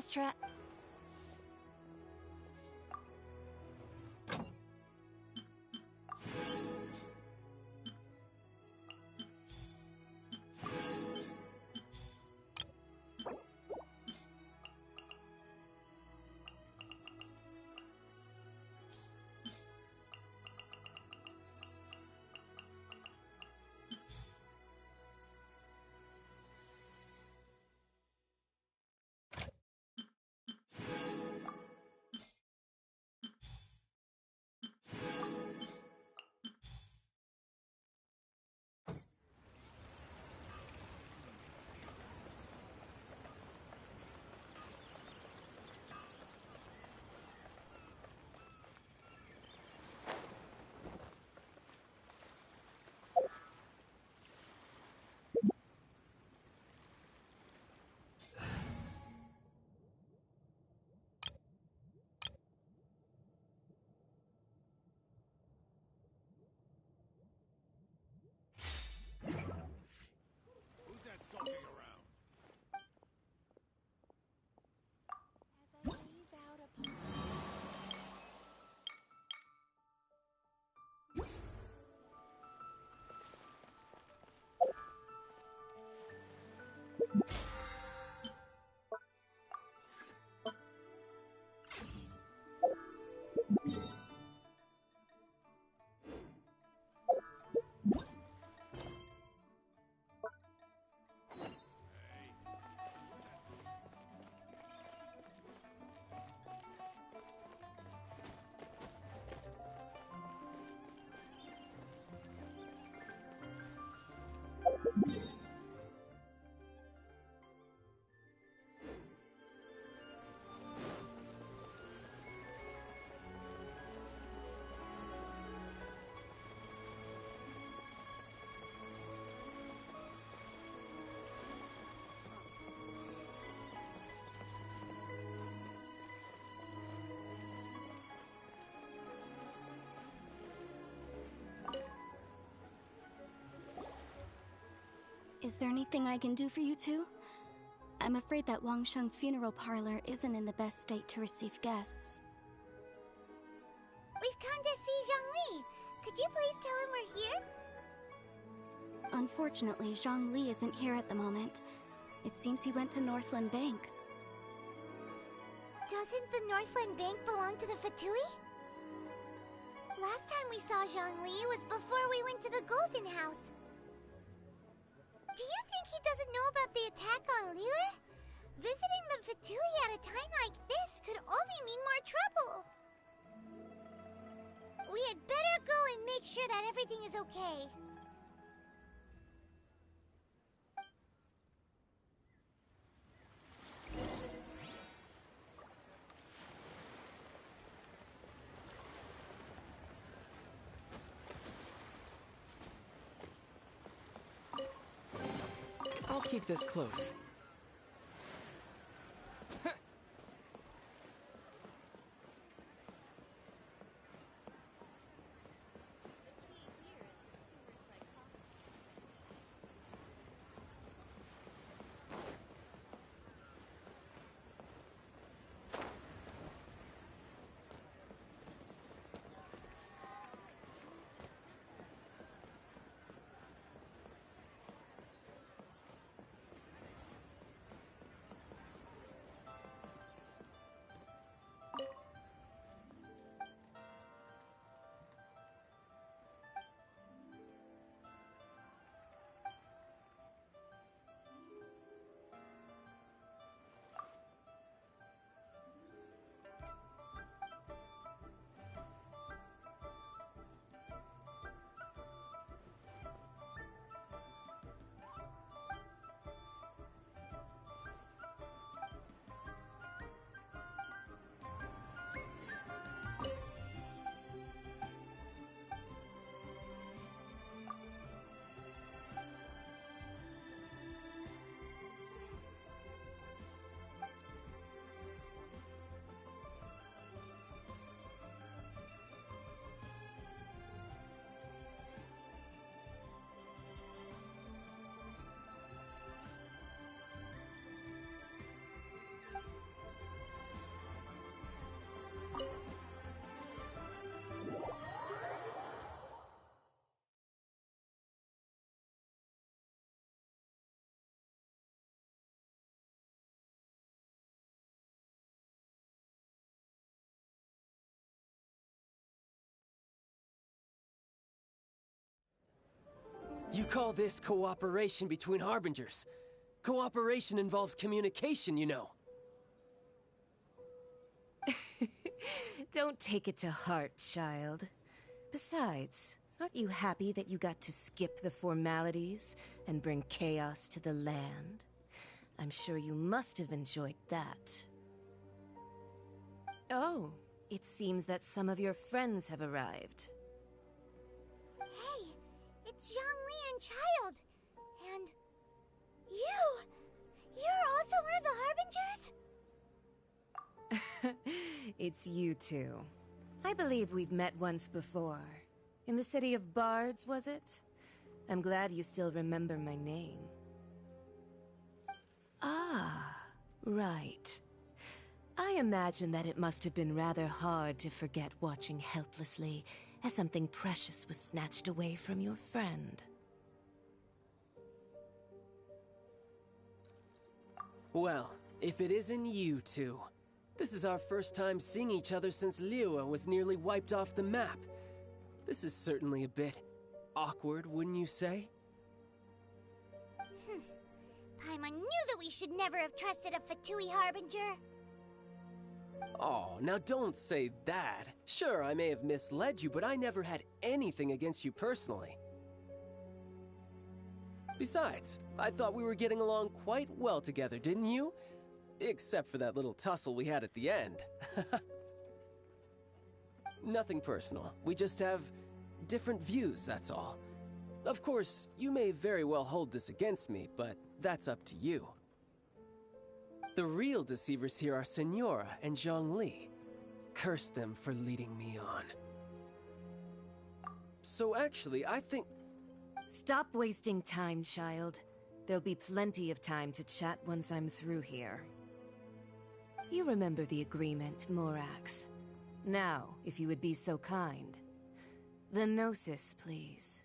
fast track. Who's that skulking around? As I gaze out upon... Is there anything I can do for you two? I'm afraid that Wangsheng Funeral Parlor isn't in the best state to receive guests. We've come to see Zhongli. Could you please tell him we're here? Unfortunately, Zhongli isn't here at the moment. It seems he went to Northland Bank. Doesn't the Northland Bank belong to the Fatui? Last time we saw Zhongli was before we went to the Golden House. Do you think he doesn't know about the attack on Liyue? Visiting the Fatui at a time like this could only mean more trouble. We had better go and make sure that everything is okay. I'll keep this close. You call this cooperation between Harbingers. Cooperation involves communication, you know. Don't take it to heart, child. Besides, aren't you happy that you got to skip the formalities and bring chaos to the land? I'm sure you must have enjoyed that. Oh, it seems that some of your friends have arrived. Hey, it's Zhongli and Child. And you! You're also one of the Harbingers? It's you two. I believe we've met once before. In the city of Bards, was it? I'm glad you still remember my name. Ah, right. I imagine that it must have been rather hard to forget watching helplessly as something precious was snatched away from your friend. Well, if it isn't you two. This is our first time seeing each other since Liyue was nearly wiped off the map. This is certainly a bit awkward, wouldn't you say? Paimon knew that we should never have trusted a Fatui Harbinger. Oh, now don't say that. Sure, I may have misled you, but I never had anything against you personally. Besides, I thought we were getting along quite well together, didn't you? Except for that little tussle we had at the end. Nothing personal. We just have different views, that's all. Of course, you may very well hold this against me, but that's up to you. The real deceivers here are Senora and Zhongli. Curse them for leading me on. So actually, I think... Stop wasting time, child. There'll be plenty of time to chat once I'm through here. You remember the agreement, Morax. Now, if you would be so kind. The Gnosis, please.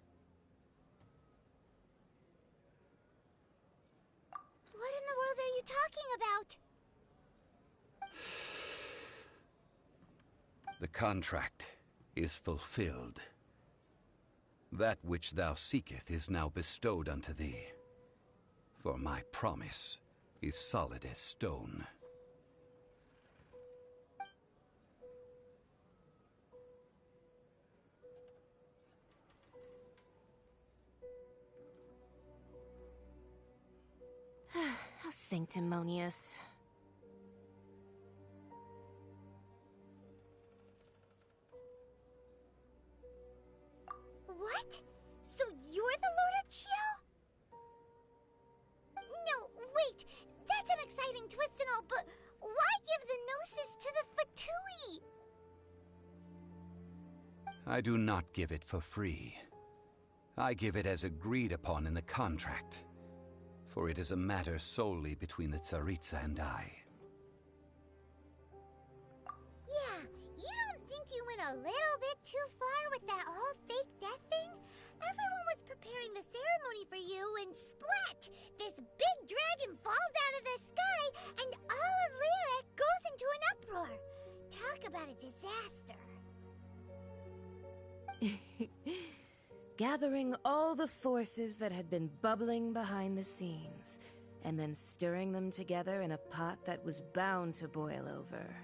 What in the world are you talking about? The contract is fulfilled. That which thou seeketh is now bestowed unto thee. For my promise is solid as stone. How sanctimonious. What? So you're the Lord of Chio? No, wait! That's an exciting twist and all, but why give the Gnosis to the Fatui? I do not give it for free. I give it as agreed upon in the contract. For it is a matter solely between the Tsaritsa and I. Yeah, you don't think you went a little bit too far with that whole fake death thing? Everyone was preparing the ceremony for you, and splat! This big dragon falls out of the sky, and all of Liyue goes into an uproar. Talk about a disaster. Gathering all the forces that had been bubbling behind the scenes, and then stirring them together in a pot that was bound to boil over.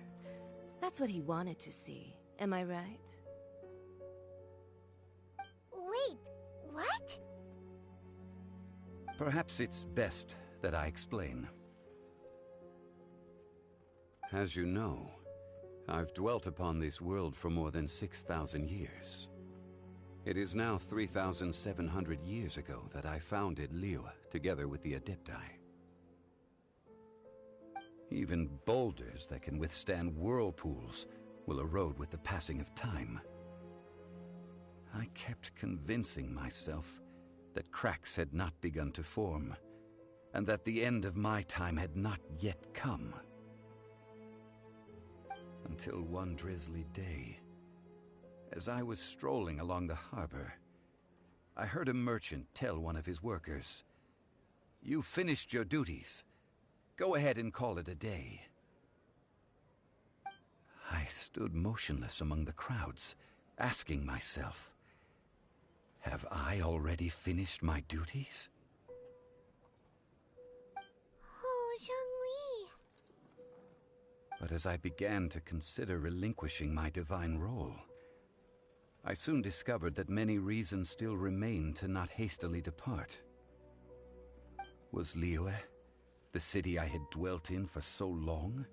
That's what he wanted to see, am I right? Wait, what? Perhaps it's best that I explain. As you know, I've dwelt upon this world for more than 6,000 years. It is now 3,700 years ago that I founded Liyue together with the Adepti. Even boulders that can withstand whirlpools will erode with the passing of time. I kept convincing myself that cracks had not begun to form, and that the end of my time had not yet come. Until one drizzly day, as I was strolling along the harbor, I heard a merchant tell one of his workers, "You finished your duties. Go ahead and call it a day." I stood motionless among the crowds, asking myself, Have I already finished my duties? Oh, Zhongli. But as I began to consider relinquishing my divine role, I soon discovered that many reasons still remained to not hastily depart. Was Liyue, the city I had dwelt in for so long,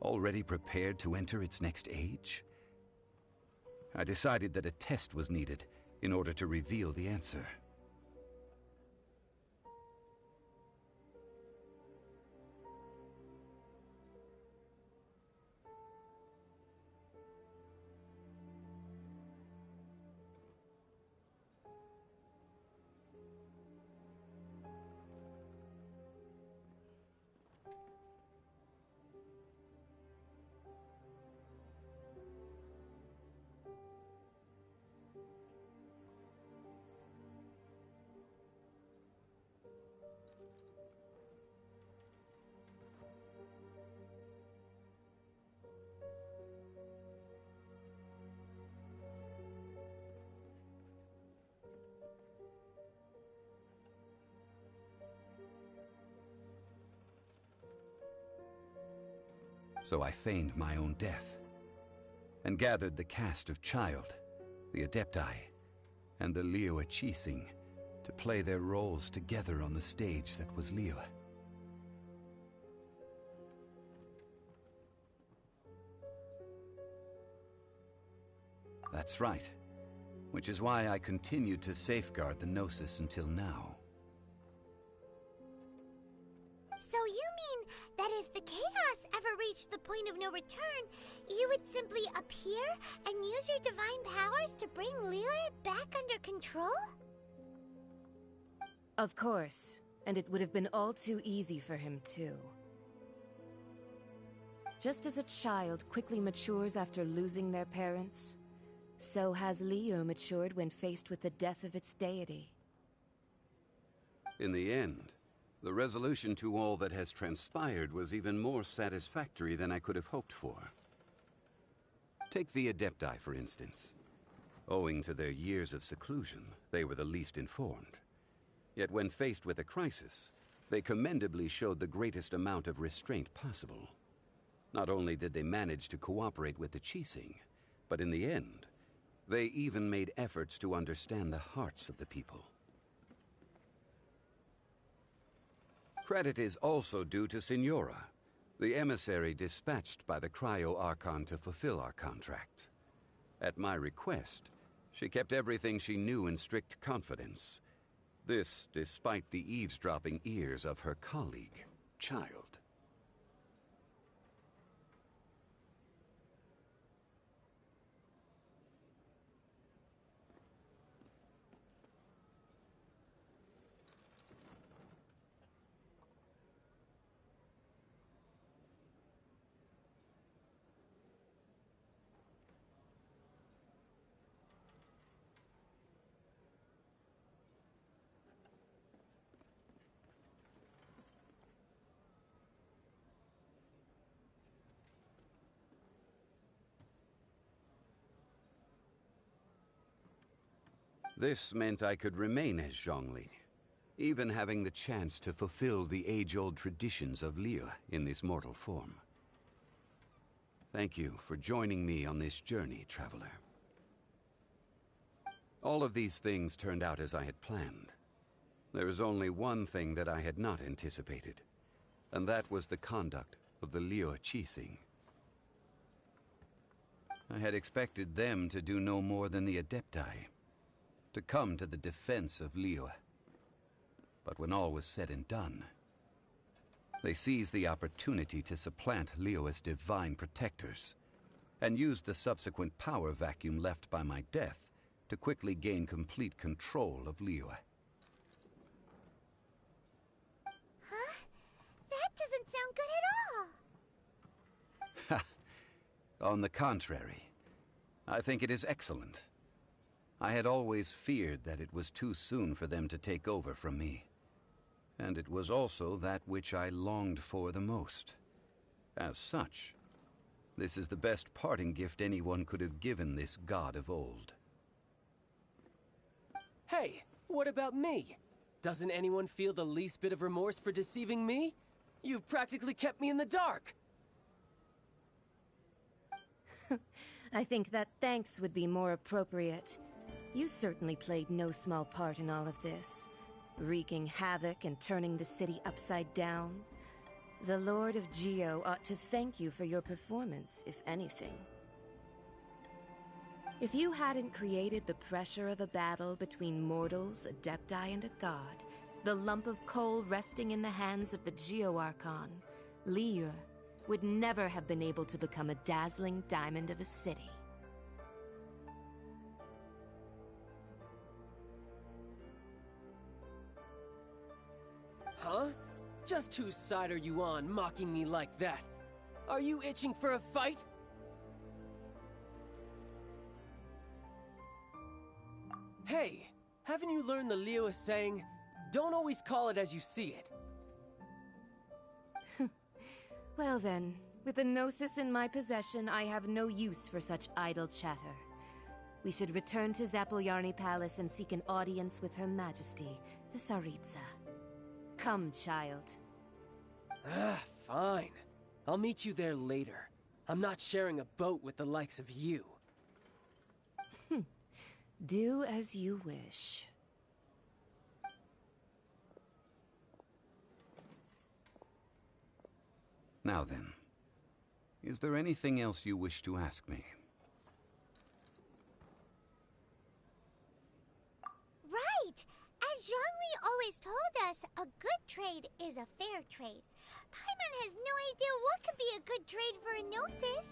already prepared to enter its next age? I decided that a test was needed in order to reveal the answer. So I feigned my own death, and gathered the cast of Child, the Adepti, and the Liyue Qixing to play their roles together on the stage that was Liyue. That's right, which is why I continued to safeguard the Gnosis until now. So you mean that if the chaos ever reached the point of no return, you would simply appear and use your divine powers to bring Liyue back under control? Of course, and it would have been all too easy for him too. Just as a child quickly matures after losing their parents, so has Liyue matured when faced with the death of its deity. In the end, the resolution to all that has transpired was even more satisfactory than I could have hoped for. Take the Adepti, for instance. Owing to their years of seclusion, they were the least informed. Yet when faced with a crisis, they commendably showed the greatest amount of restraint possible. Not only did they manage to cooperate with the Qixing, but in the end, they even made efforts to understand the hearts of the people. Credit is also due to Signora, the emissary dispatched by the Cryo-Archon to fulfill our contract. At my request, she kept everything she knew in strict confidence. This despite the eavesdropping ears of her colleague, Child. This meant I could remain as Zhongli, even having the chance to fulfill the age-old traditions of Liyue in this mortal form. Thank you for joining me on this journey, traveler. All of these things turned out as I had planned. There is only one thing that I had not anticipated, and that was the conduct of the Liyue Qixing. I had expected them to do no more than the Adepti, to come to the defense of Liyue. But when all was said and done, they seized the opportunity to supplant Liyue's divine protectors, and used the subsequent power vacuum left by my death to quickly gain complete control of Liyue. Huh? That doesn't sound good at all! On the contrary, I think it is excellent. I had always feared that it was too soon for them to take over from me. And it was also that which I longed for the most. As such, this is the best parting gift anyone could have given this god of old. Hey, what about me? Doesn't anyone feel the least bit of remorse for deceiving me? You've practically kept me in the dark! I think that thanks would be more appropriate. You certainly played no small part in all of this, wreaking havoc and turning the city upside down. The Lord of Geo ought to thank you for your performance, if anything. If you hadn't created the pressure of a battle between mortals, adepti, and a god, the lump of coal resting in the hands of the Geo-Archon, Liyue, would never have been able to become a dazzling diamond of a city. Huh? Just whose side are you on, mocking me like that? Are you itching for a fight? Hey, haven't you learned the Liyue saying, don't always call it as you see it? Well then, with the Gnosis in my possession, I have no use for such idle chatter. We should return to Zapoljarny Palace and seek an audience with Her Majesty, the Tsaritsa. Come, child. Fine. I'll meet you there later. I'm not sharing a boat with the likes of you. Do as you wish. Now then, is there anything else you wish to ask me? Right! As Zhongli always told us, a good trade is a fair trade. Paimon has no idea what could be a good trade for a Gnosis.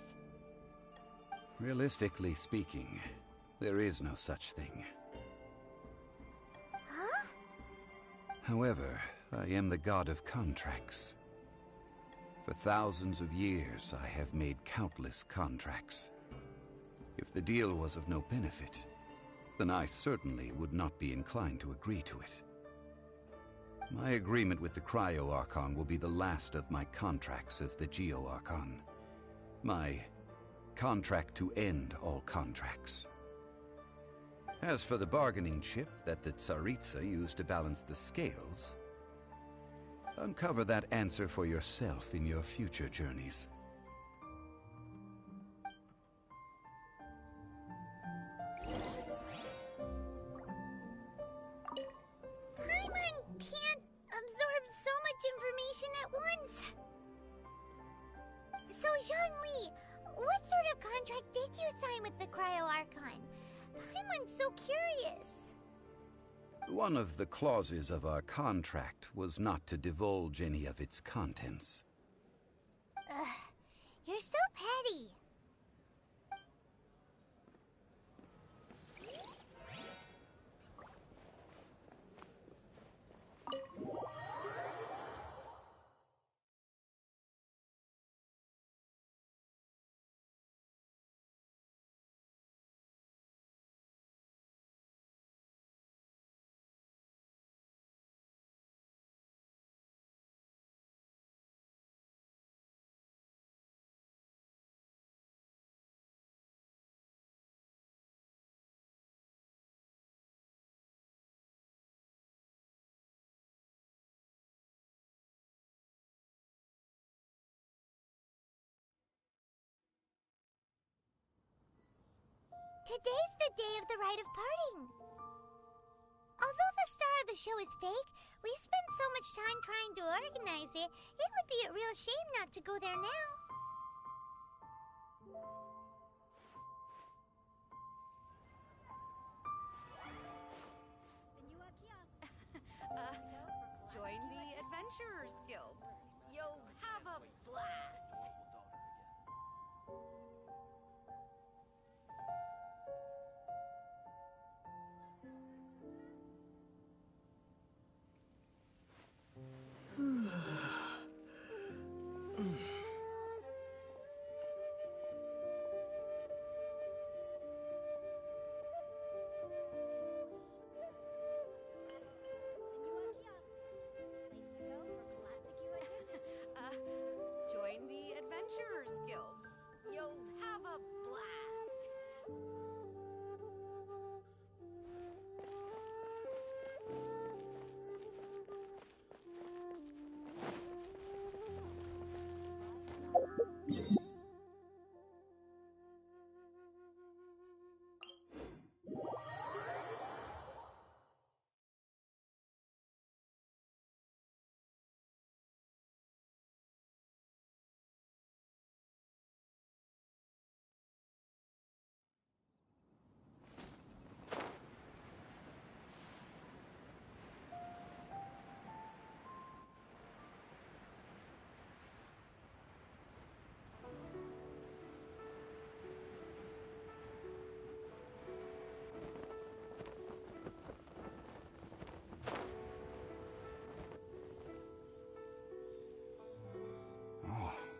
Realistically speaking, there is no such thing. Huh? However, I am the god of contracts. For thousands of years, I have made countless contracts. If the deal was of no benefit, then I certainly would not be inclined to agree to it. My agreement with the Cryo-Archon will be the last of my contracts as the Geo-Archon. My contract to end all contracts. As for the bargaining chip that the Tsaritsa used to balance the scales, uncover that answer for yourself in your future journeys. Paimon can't absorb so much information at once. So, Zhongli, what sort of contract did you sign with the Cryo-Archon? Paimon's so curious. One of the clauses of our contract was not to divulge any of its contents. Ugh, you're so petty. Today's the day of the rite of parting. Although the star of the show is fake, we spent so much time trying to organize it, it would be a real shame not to go there now. Join the Adventurers Guild. You'll have a blast.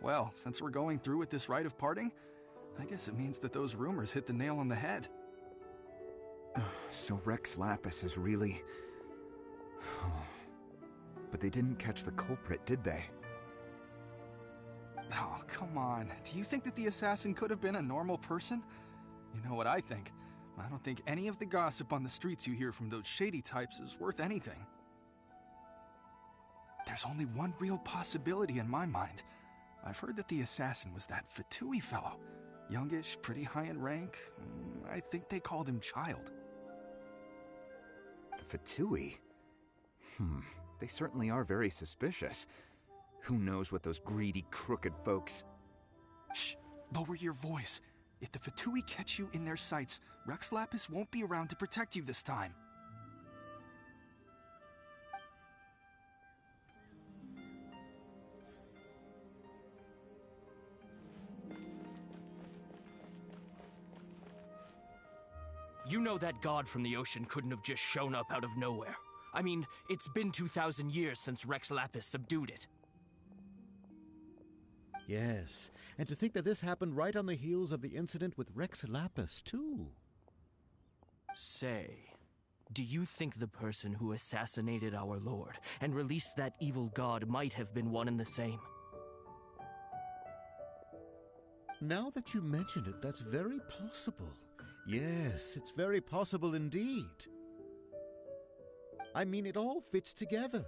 Well, since we're going through with this rite of parting, I guess it means that those rumors hit the nail on the head. So Rex Lapis is really... But they didn't catch the culprit, did they? Oh, come on. Do you think that the assassin could have been a normal person? You know what I think. I don't think any of the gossip on the streets you hear from those shady types is worth anything. There's only one real possibility in my mind. I've heard that the assassin was that Fatui fellow. Youngish, pretty high in rank. I think they called him Child. The Fatui? They certainly are very suspicious. Who knows what those greedy, crooked folks... Shh! Lower your voice. If the Fatui catch you in their sights, Rex Lapis won't be around to protect you this time. You know that god from the ocean couldn't have just shown up out of nowhere. I mean, it's been 2,000 years since Rex Lapis subdued it. Yes, and to think that this happened right on the heels of the incident with Rex Lapis, too. Say, do you think the person who assassinated our lord and released that evil god might have been one and the same? Now that you mention it, that's very possible. Yes, it's very possible indeed. I mean, it all fits together.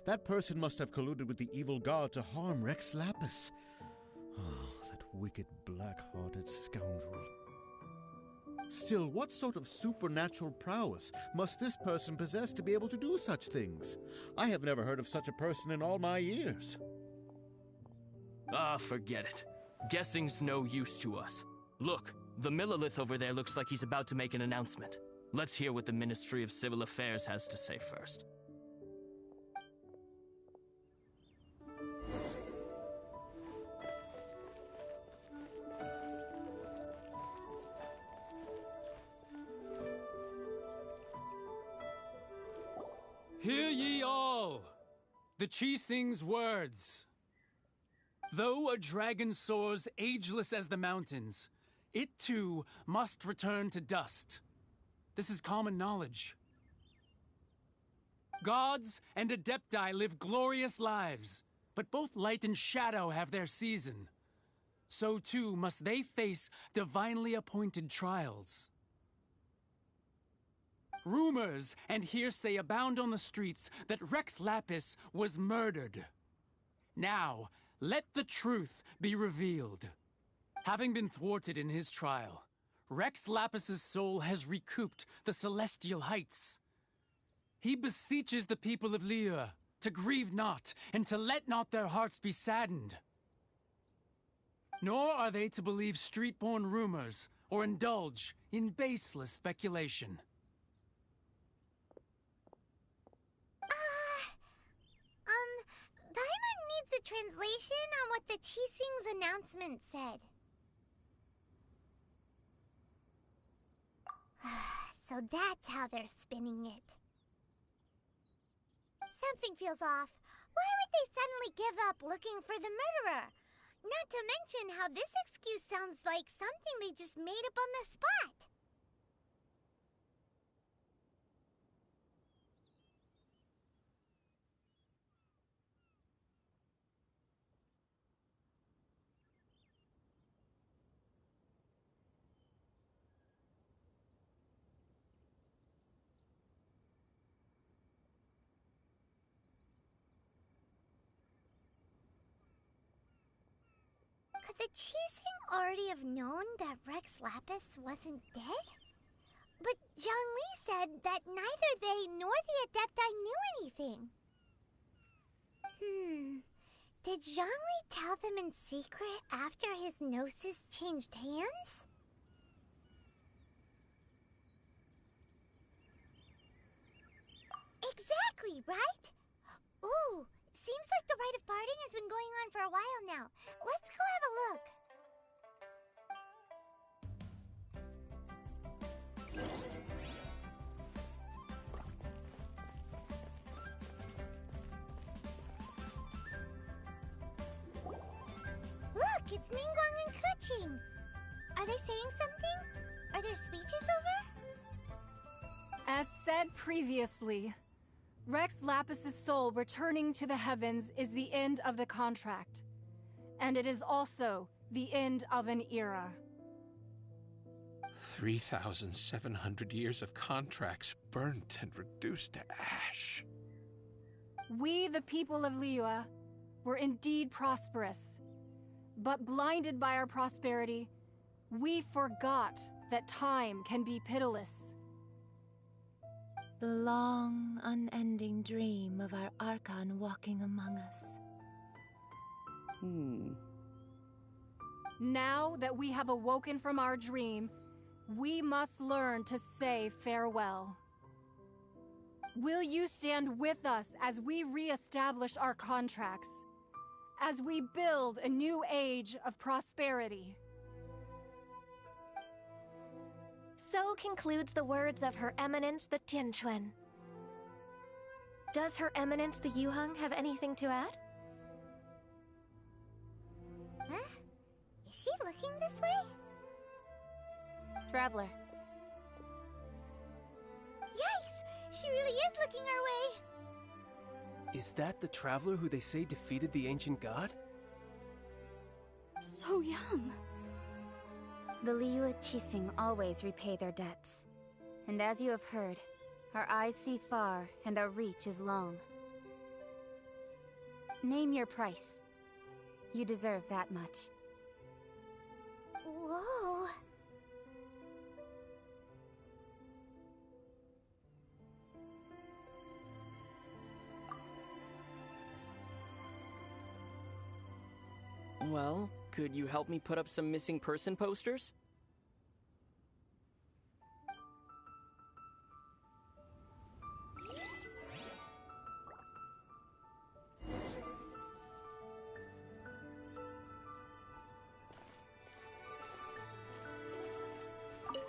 That person must have colluded with the evil god to harm Rex Lapis. Oh, that wicked, black-hearted scoundrel. Still, what sort of supernatural prowess must this person possess to be able to do such things? I have never heard of such a person in all my years. Ah, forget it. Guessing's no use to us. Look, the Millilith over there looks like he's about to make an announcement. Let's hear what the Ministry of Civil Affairs has to say first. Hear ye all! The Chising's words. Though a dragon soars ageless as the mountains, it too must return to dust. This is common knowledge. Gods and Adepti live glorious lives, but both light and shadow have their season. So too must they face divinely appointed trials. Rumors and hearsay abound on the streets that Rex Lapis was murdered. Now, let the truth be revealed. Having been thwarted in his trial, Rex Lapis's soul has recouped the celestial heights. He beseeches the people of Liyue to grieve not and to let not their hearts be saddened. Nor are they to believe street-born rumors or indulge in baseless speculation. Paimon needs a translation on what the Chising's announcement said. So that's how they're spinning it. Something feels off. Why would they suddenly give up looking for the murderer? Not to mention how this excuse sounds like something they just made up on the spot. Could the Chising already have known that Rex Lapis wasn't dead? But Zhongli said that neither they nor the Adepti knew anything. Did Zhongli tell them in secret after his gnosis changed hands? Exactly, right? Ooh, seems like the rite of parting has been going on for a while now. Let's go have a look. watching. Are they saying something? Are there speeches over? As said previously, Rex Lapis's soul returning to the heavens is the end of the contract. And it is also the end of an era. 3,700 years of contracts burnt and reduced to ash. We, the people of Liyue, were indeed prosperous. But blinded by our prosperity, we forgot that time can be pitiless. The long, unending dream of our Archon walking among us. Now that we have awoken from our dream, we must learn to say farewell. Will you stand with us as we re-establish our contracts? As we build a new age of prosperity? So concludes the words of Her Eminence the Tianquan. Does Her Eminence the Yuheng have anything to add? Huh? Is she looking this way? Traveler. Yikes! She really is looking our way! Is that the traveler who they say defeated the ancient god? So young. The Liyue Qixing always repay their debts. And as you have heard, our eyes see far and our reach is long. Name your price. You deserve that much. Whoa. Well, could you help me put up some missing person posters?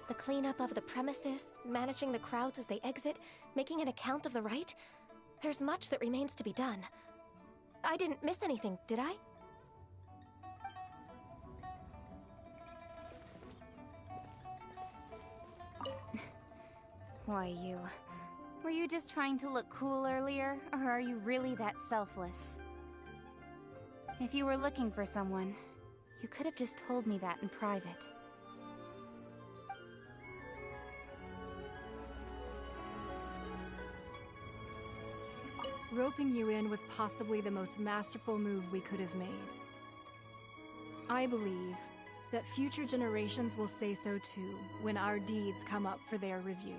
The cleanup of the premises, managing the crowds as they exit, making an account of the rite. There's much that remains to be done. I didn't miss anything, did I? Why, you... Were you just trying to look cool earlier, or are you really that selfless? If you were looking for someone, you could have just told me that in private. Roping you in was possibly the most masterful move we could have made. I believe that future generations will say so too when our deeds come up for their review.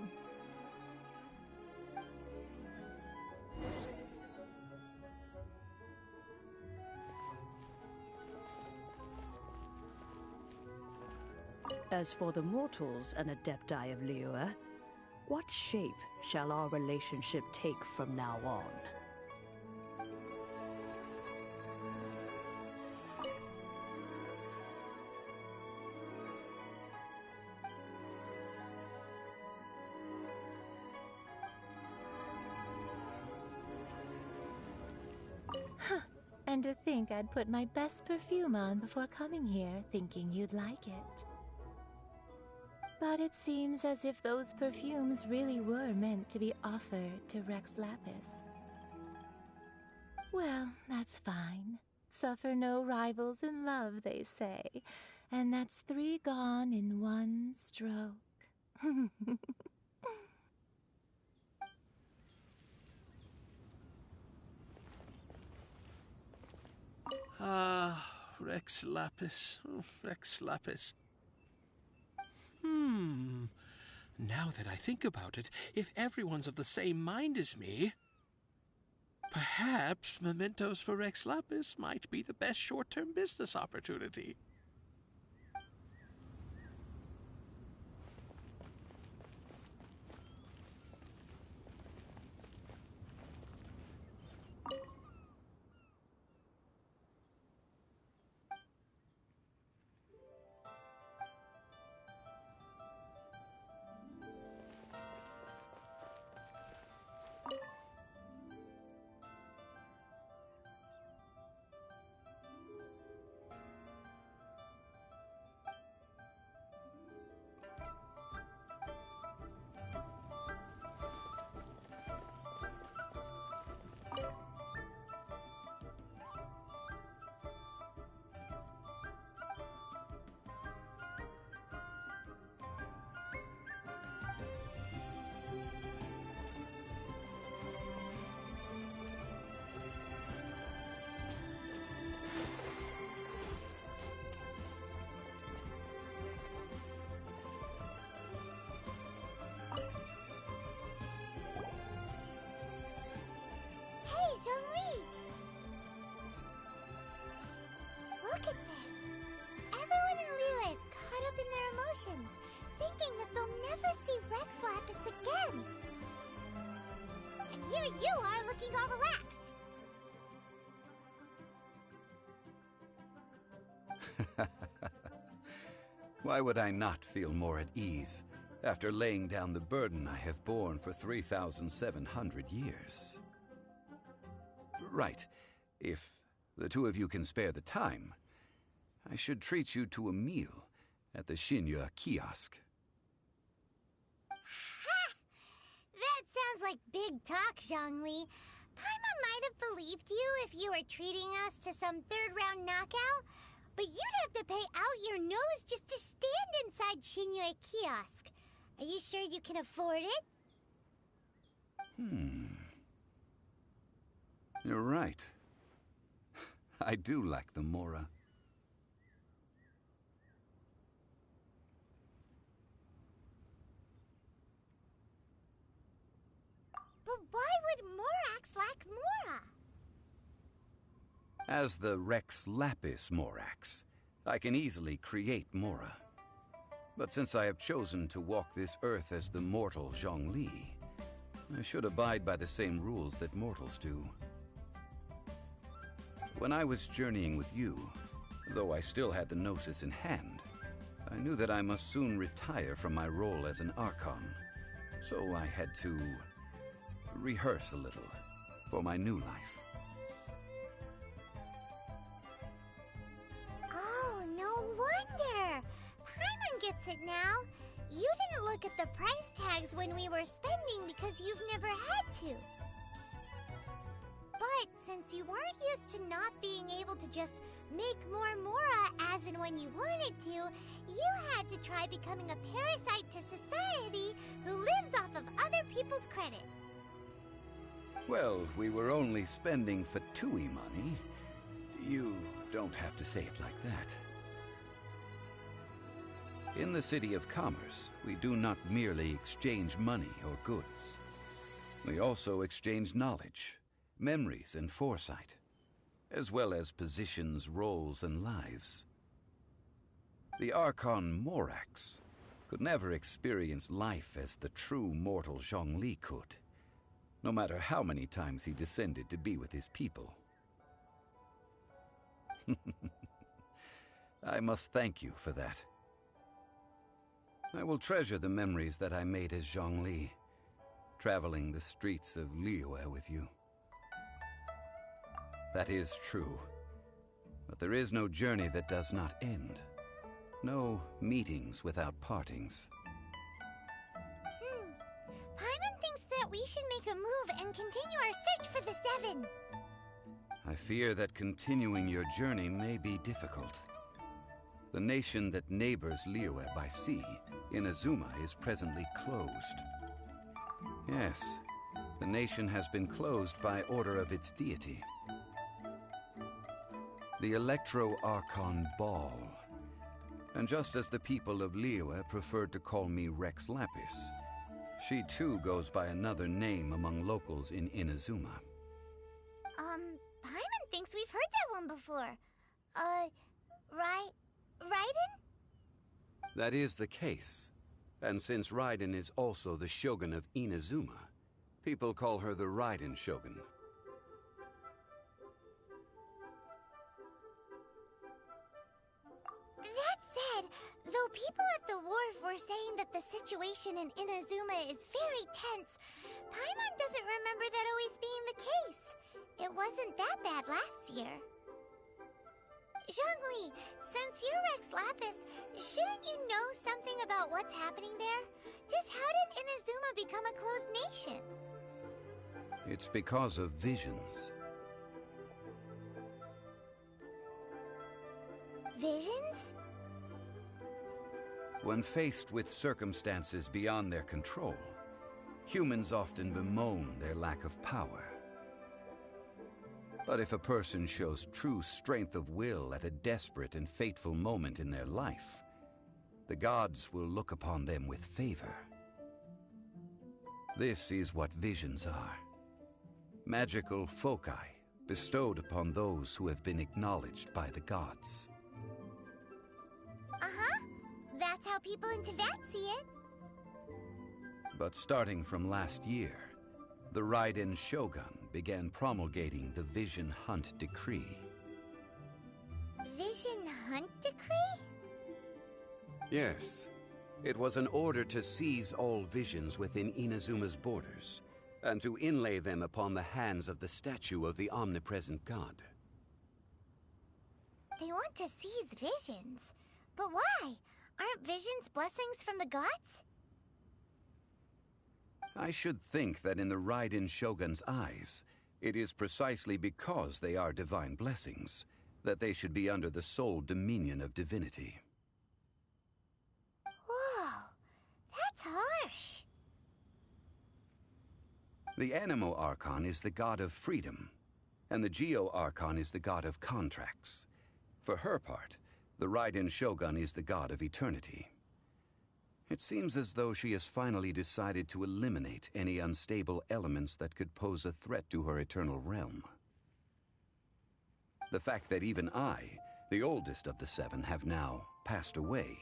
As for the mortals and adepti of Liyue, what shape shall our relationship take from now on? And to think I'd put my best perfume on before coming here, thinking you'd like it. But it seems as if those perfumes really were meant to be offered to Rex Lapis. Well, that's fine. Suffer no rivals in love, they say. And that's 3 gone in 1 stroke. Rex Lapis. Oh, Rex Lapis. Now that I think about it, if everyone's of the same mind as me, perhaps mementos for Rex Lapis might be the best short-term business opportunity. never see Rex Lapis again. And here you are looking all relaxed. Why would I not feel more at ease after laying down the burden I have borne for 3,700 years? Right. If the two of you can spare the time, I should treat you to a meal at the Liyue kiosk. Ha! That sounds like big talk, Zhongli. Paimon might have believed you if you were treating us to some third-round knockout, but you'd have to pay out your nose just to stand inside Liyue kiosk. Are you sure you can afford it? You're right. I do like the Mora. But why would Morax lack Mora? As the Rex Lapis Morax, I can easily create Mora. But since I have chosen to walk this earth as the mortal Zhongli, I should abide by the same rules that mortals do. When I was journeying with you, though I still had the Gnosis in hand, I knew that I must soon retire from my role as an Archon, so I had to rehearse a little for my new life. Oh, no wonder! Paimon gets it now. You didn't look at the price tags when we were spending because you've never had to. But since you weren't used to not being able to just make more Mora as and when you wanted to, you had to try becoming a parasite to society who lives off of other people's credit. Well, we were only spending Fatui money. You don't have to say it like that. In the City of Commerce, we do not merely exchange money or goods. We also exchange knowledge, memories, and foresight, as well as positions, roles, and lives. The Archon Morax could never experience life as the true mortal Zhongli could, no matter how many times he descended to be with his people. I must thank you for that. I will treasure the memories that I made as Zhongli, traveling the streets of Liyue with you. That is true. But there is no journey that does not end. No meetings without partings. Paimon thinks that we should make a move and continue our search for the Seven. I fear that continuing your journey may be difficult. The nation that neighbors Liyue by sea, Inazuma, is presently closed. Yes, the nation has been closed by order of its deity. The Electro-Archon Ball. And just as the people of Liyue preferred to call me Rex Lapis, she too goes by another name among locals in Inazuma. Paimon thinks we've heard that one before. Raiden? That is the case. And since Raiden is also the Shogun of Inazuma, people call her the Raiden Shogun. That said, though people at the wharf were saying that the situation in Inazuma is very tense, Paimon doesn't remember that always being the case. It wasn't that bad last year. Zhongli, since you're Rex Lapis, shouldn't you know something about what's happening there? Just how did Inazuma become a closed nation? It's because of visions. Visions? When faced with circumstances beyond their control, humans often bemoan their lack of power. But if a person shows true strength of will at a desperate and fateful moment in their life, the gods will look upon them with favor. This is what visions are. Magical foci bestowed upon those who have been acknowledged by the gods. Uh-huh. That's how people in Teyvat see it. But starting from last year, the Raiden Shogun began promulgating the Vision Hunt Decree. Vision Hunt Decree? Yes. It was an order to seize all visions within Inazuma's borders, and to inlay them upon the hands of the statue of the omnipresent god. They want to seize visions. But why? Aren't visions blessings from the gods? I should think that in the Raiden Shogun's eyes, it is precisely because they are divine blessings that they should be under the sole dominion of divinity. Whoa, that's harsh. The Animo Archon is the god of freedom, and the Geo Archon is the god of contracts. For her part, the Raiden Shogun is the god of eternity. It seems as though she has finally decided to eliminate any unstable elements that could pose a threat to her eternal realm. The fact that even I, the oldest of the seven, have now passed away,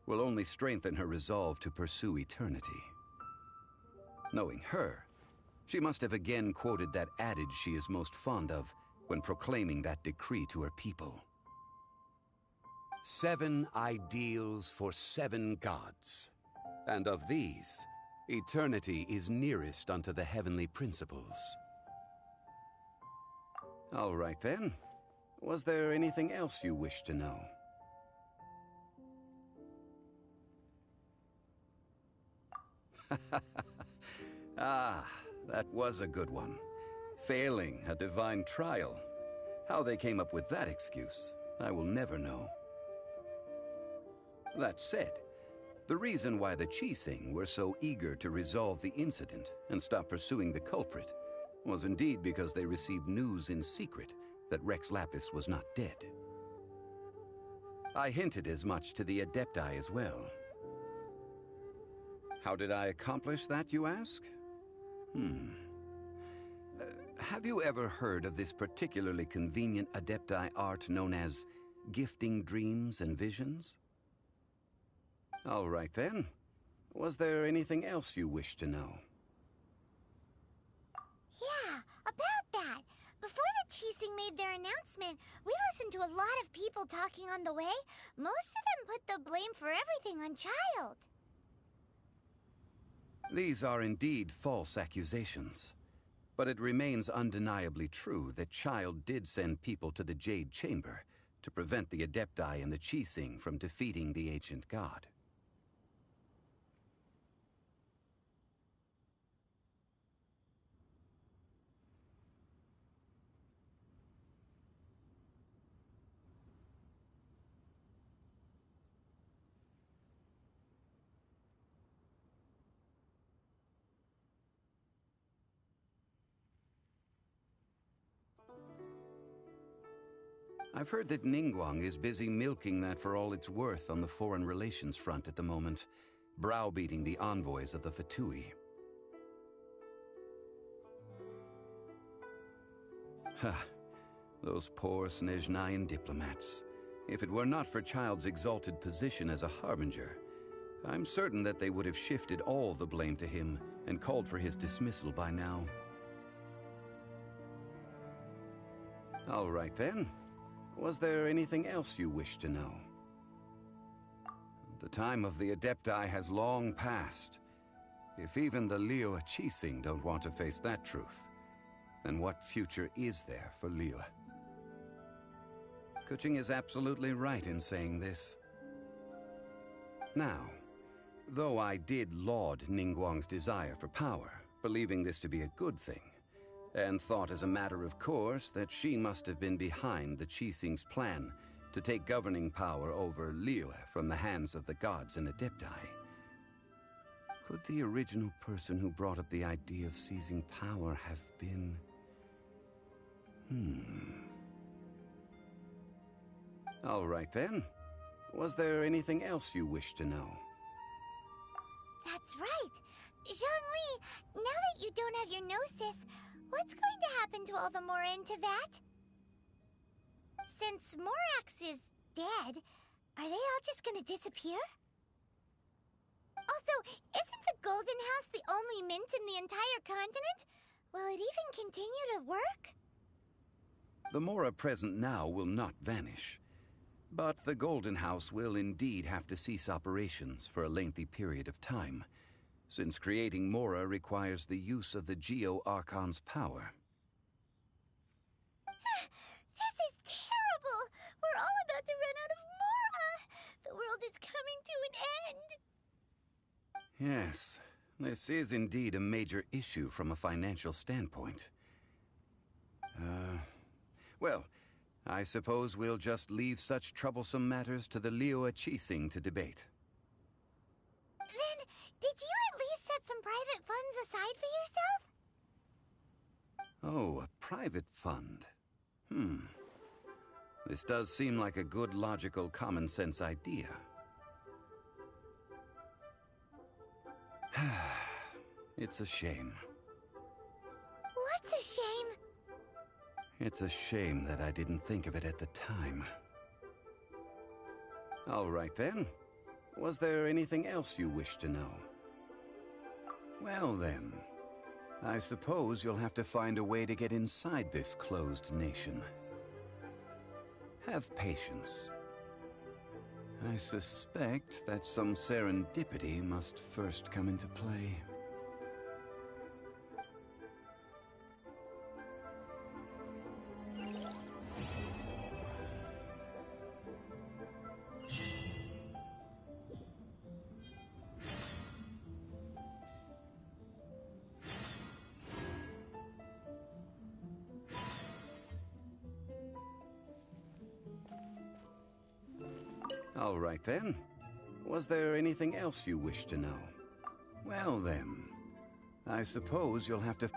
will only strengthen her resolve to pursue eternity. Knowing her, she must have again quoted that adage she is most fond of when proclaiming that decree to her people. 7 ideals for 7 gods, and of these, eternity is nearest unto the heavenly principles. All right then. Was there anything else you wish to know? Ah, that was a good one. Failing a divine trial. How they came up with that excuse, I will never know. That said, the reason why the Qixing were so eager to resolve the incident and stop pursuing the culprit was indeed because they received news in secret that Rex Lapis was not dead. I hinted as much to the Adepti as well. How did I accomplish that, you ask? Have you ever heard of this particularly convenient Adepti art known as gifting dreams and visions? All right then. Was there anything else you wish to know? Yeah, about that. Before the Qixing made their announcement, we listened to a lot of people talking on the way. Most of them put the blame for everything on Child. These are indeed false accusations. But it remains undeniably true that Child did send people to the Jade Chamber to prevent the Adepti and the Qixing from defeating the ancient god. I've heard that Ningguang is busy milking that for all it's worth on the foreign relations front at the moment, browbeating the envoys of the Fatui. Those poor Snezhnayan diplomats. If it were not for Child's exalted position as a harbinger, I'm certain that they would have shifted all the blame to him and called for his dismissal by now. All right then. Was there anything else you wish to know? The time of the Adepti has long passed. If even the Liyue Qixing don't want to face that truth, then what future is there for Liyue? Kuching is absolutely right in saying this. Now, though I did laud Ningguang's desire for power, believing this to be a good thing, and thought as a matter of course that she must have been behind the Qixing's plan to take governing power over Liyue from the hands of the gods and Adepti. Could the original person who brought up the idea of seizing power have been... All right then. Was there anything else you wish to know? That's right. Zhongli, now that you don't have your gnosis, what's going to happen to all the Morin Tevat? Since Morax is dead, are they all just gonna disappear? Also, isn't the Golden House the only mint in the entire continent? Will it even continue to work? The Mora present now will not vanish. But the Golden House will indeed have to cease operations for a lengthy period of time, since creating Mora requires the use of the Geo-Archon's power. This is terrible! We're all about to run out of Mora! The world is coming to an end! Yes, this is indeed a major issue from a financial standpoint. Well, I suppose we'll just leave such troublesome matters to the Liyue Chising to debate. Then, did you at least set some private funds aside for yourself? Oh, a private fund. This does seem like a good, logical, common-sense idea. It's a shame. What's a shame? It's a shame that I didn't think of it at the time. All right then. Was there anything else you wish to know? Well then, I suppose you'll have to find a way to get inside this closed nation. Have patience. I suspect that some serendipity must first come into play. All right then. Was there anything else you wish to know? Well then, I suppose you'll have to...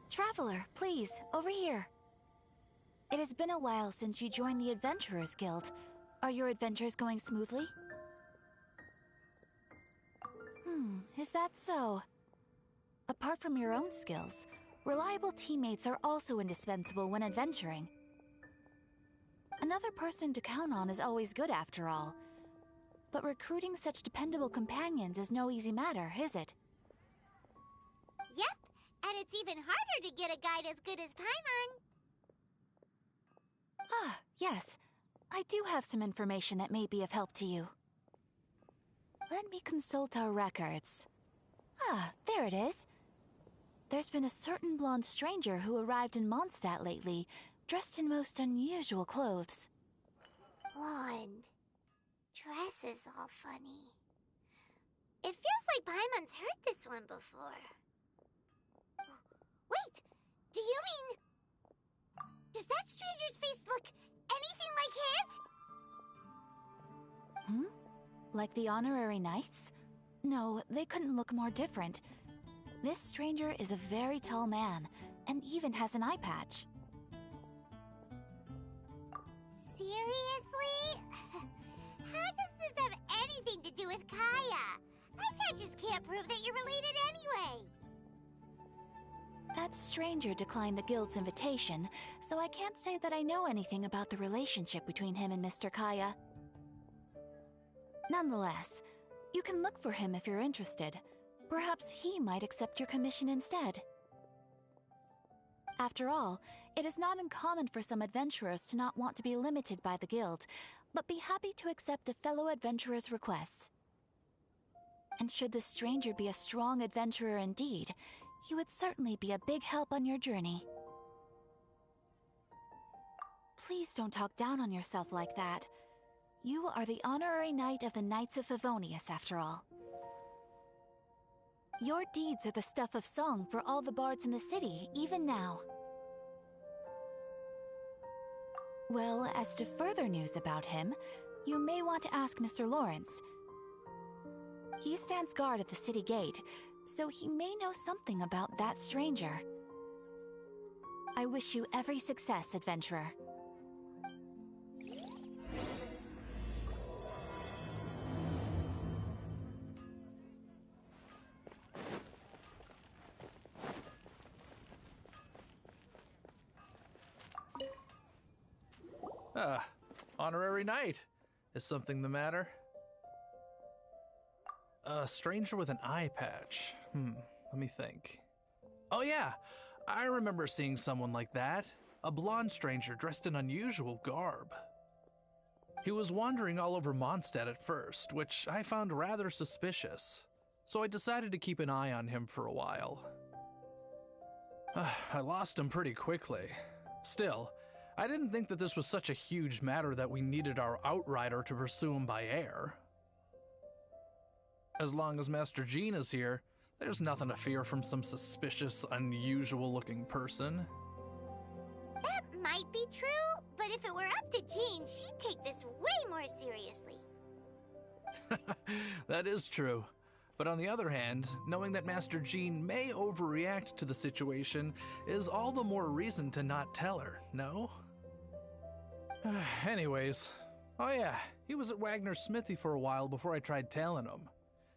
Traveler, please, over here. It has been a while since you joined the Adventurers Guild. Are your adventures going smoothly? Is that so? Apart from your own skills, reliable teammates are also indispensable when adventuring. Another person to count on is always good after all. But recruiting such dependable companions is no easy matter, is it? Yep, and it's even harder to get a guide as good as Paimon. Ah, yes. I do have some information that may be of help to you. Let me consult our records. Ah, there it is. There's been a certain blonde stranger who arrived in Mondstadt lately, dressed in most unusual clothes. Blonde. dress is all funny. It feels like Paimon's heard this one before. Wait, do you mean... Does that stranger's face look anything like his? Like the honorary knights? No, they couldn't look more different. This stranger is a very tall man, and even has an eye patch. Seriously? How does this have anything to do with Kaya? Eye patches can't prove that you're related anyway. That stranger declined the guild's invitation, so I can't say that I know anything about the relationship between him and Mr. Kaya. Nonetheless, you can look for him if you're interested. Perhaps he might accept your commission instead. After all, it is not uncommon for some adventurers to not want to be limited by the guild, but be happy to accept a fellow adventurer's requests. And should the stranger be a strong adventurer indeed, he would certainly be a big help on your journey. Please don't talk down on yourself like that. You are the honorary knight of the Knights of Favonius, after all. Your deeds are the stuff of song for all the bards in the city, even now. Well, as to further news about him, you may want to ask Mr. Lawrence. He stands guard at the city gate, so he may know something about that stranger. I wish you every success, adventurer. Honorary knight. Is something the matter? A stranger with an eye patch. Let me think. Oh yeah, I remember seeing someone like that. A blonde stranger dressed in unusual garb. He was wandering all over Mondstadt at first, which I found rather suspicious. So I decided to keep an eye on him for a while. I lost him pretty quickly. Still, I didn't think that this was such a huge matter that we needed our outrider to pursue him by air. As long as Master Jean is here, there's nothing to fear from some suspicious, unusual-looking person. That might be true, but if it were up to Jean, she'd take this way more seriously. That is true. But on the other hand, knowing that Master Jean may overreact to the situation is all the more reason to not tell her, no? Anyways, oh yeah, he was at Wagner's smithy for a while before I tried tailing him.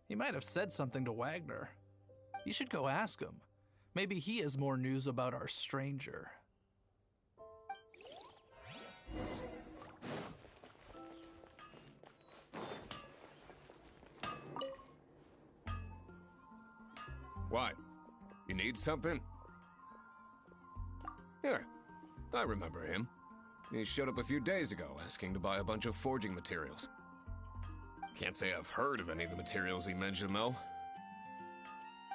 He might have said something to Wagner. You should go ask him. Maybe he has more news about our stranger. What? You need something? Here, I remember him. He showed up a few days ago asking to buy a bunch of forging materials. Can't say I've heard of any of the materials he mentioned, though.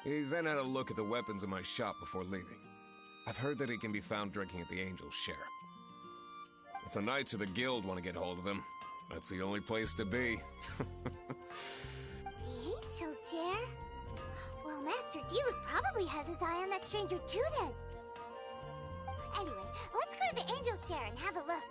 He then had a look at the weapons in my shop before leaving. I've heard that he can be found drinking at the Angel's Share. If the Knights or the Guild want to get hold of him, that's the only place to be. The Angel's Share? Well, Master Diluc probably has his eye on that stranger too, then. Anyway, let's go to the Angel's Share and have a look.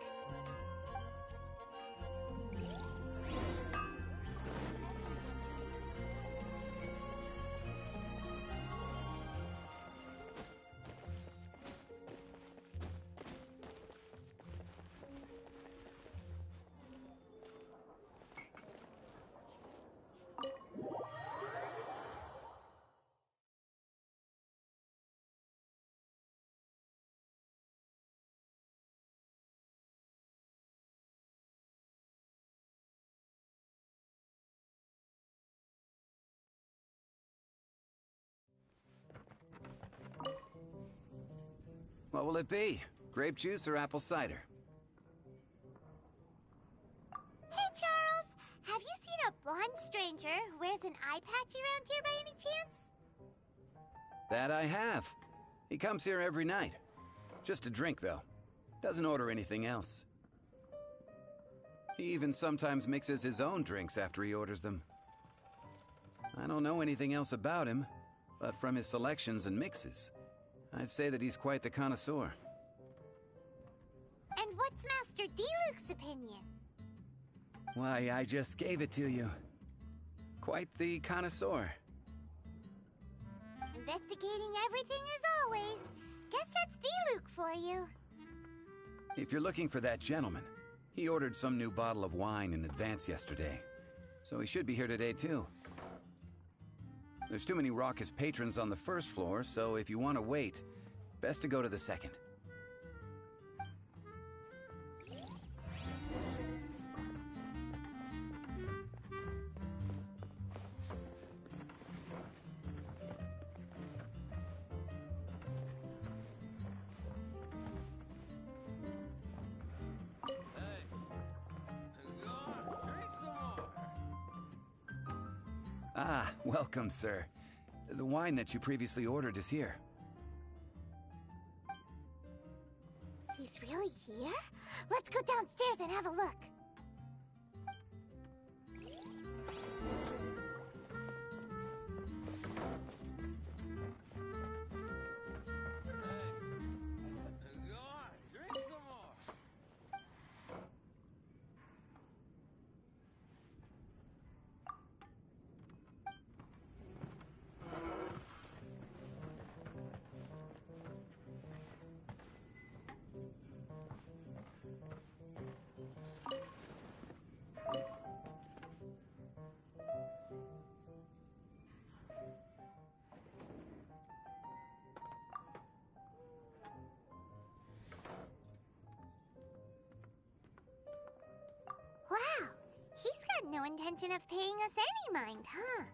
What will it be? Grape juice or apple cider? Hey, Charles! Have you seen a blonde stranger who wears an eye patch around here by any chance? That I have. He comes here every night. Just to drink, though. Doesn't order anything else. He even sometimes mixes his own drinks after he orders them. I don't know anything else about him, but from his selections and mixes, I'd say that he's quite the connoisseur. And what's Master D-Luke's opinion? Why, I just gave it to you. Quite the connoisseur. Investigating everything as always. Guess that's D-Luke for you. If you're looking for that gentleman, he ordered some new bottle of wine in advance yesterday, so he should be here today too. There's too many raucous patrons on the first floor, so if you want to wait, best to go to the second. Ah, welcome, sir. The wine that you previously ordered is here. He's really here? Let's go downstairs and have a look. Wow, he's got no intention of paying us any mind, huh?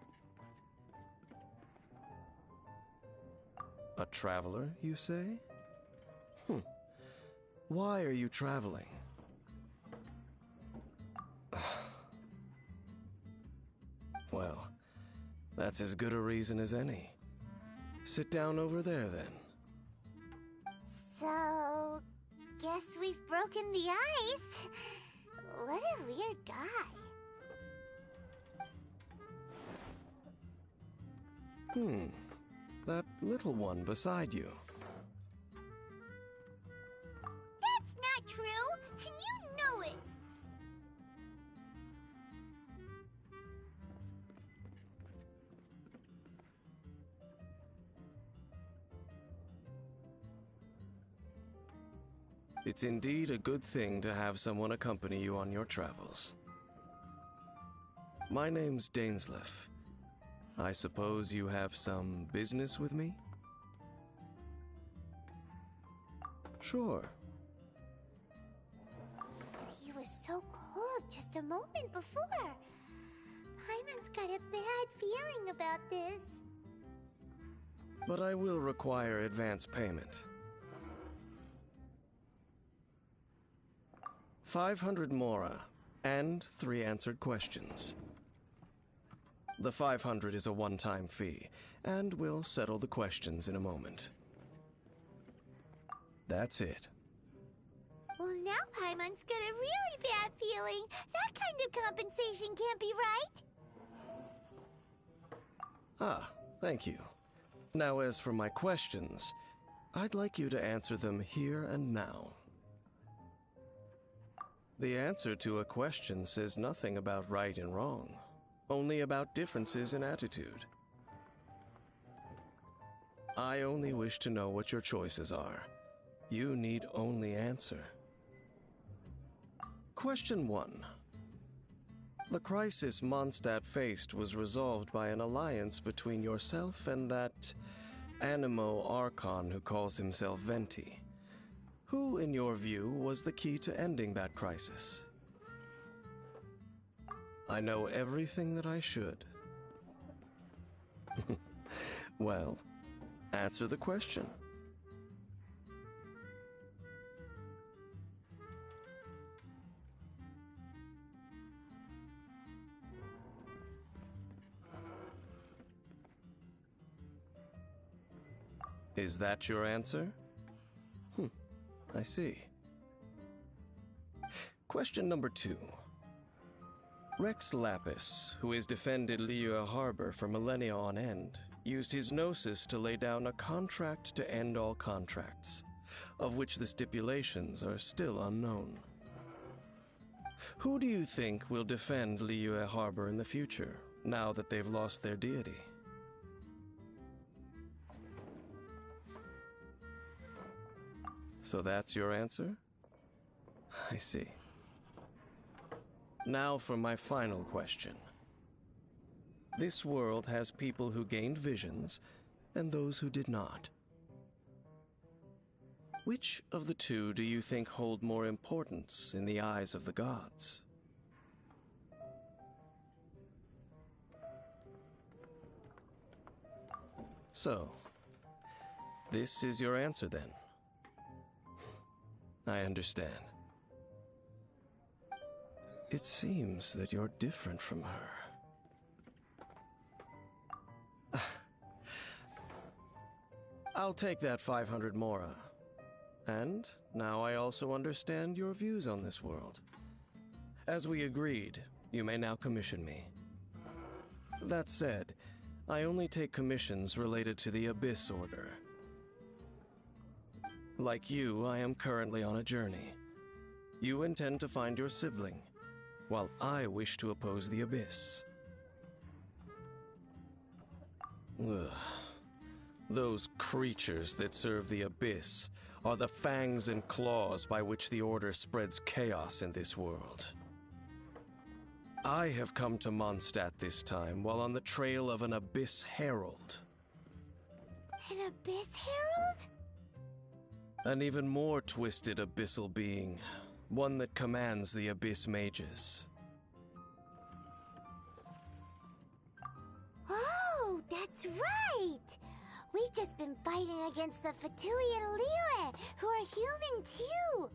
A traveler, you say? Why are you traveling? Well, that's as good a reason as any. Sit down over there, then. So, guess we've broken the ice. What a weird guy. That little one beside you. That's not true, and you know it. It's indeed a good thing to have someone accompany you on your travels. My name's Dainsleif. I suppose you have some business with me? Sure. He was so cold just a moment before. Paimon's got a bad feeling about this. But I will require advance payment. 500 mora, and 3 answered questions. The 500 is a one-time fee, and we'll settle the questions in a moment. That's it. Well, now Paimon's got a really bad feeling. That kind of compensation can't be right. Ah, thank you. Now, as for my questions, I'd like you to answer them here and now. The answer to a question says nothing about right and wrong, only about differences in attitude. I only wish to know what your choices are. You need only answer. Question 1. The crisis Mondstadt faced was resolved by an alliance between yourself and that Animo Archon who calls himself Venti. Who, in your view, was the key to ending that crisis? I know everything that I should. Well, answer the question. Is that your answer? I see. Question number 2. Rex Lapis, who has defended Liyue Harbor for millennia on end, used his gnosis to lay down a contract to end all contracts, of which the stipulations are still unknown. Who do you think will defend Liyue Harbor in the future, now that they've lost their deity? So that's your answer? I see. Now for my final question. This world has people who gained visions, and those who did not. Which of the two do you think hold more importance in the eyes of the gods? So, this is your answer then? I understand. It seems that you're different from her. I'll take that 500 mora. And now I also understand your views on this world. As we agreed, you may now commission me. That said, I only take commissions related to the Abyss Order. Like you, I am currently on a journey. You intend to find your sibling, while I wish to oppose the Abyss. Ugh. Those creatures that serve the Abyss are the fangs and claws by which the Order spreads chaos in this world. I have come to Mondstadt this time while on the trail of an Abyss Herald. An Abyss Herald? An even more twisted abyssal being, one that commands the Abyss Mages. Oh, that's right! We've just been fighting against the Fatui and Liyue, who are human too!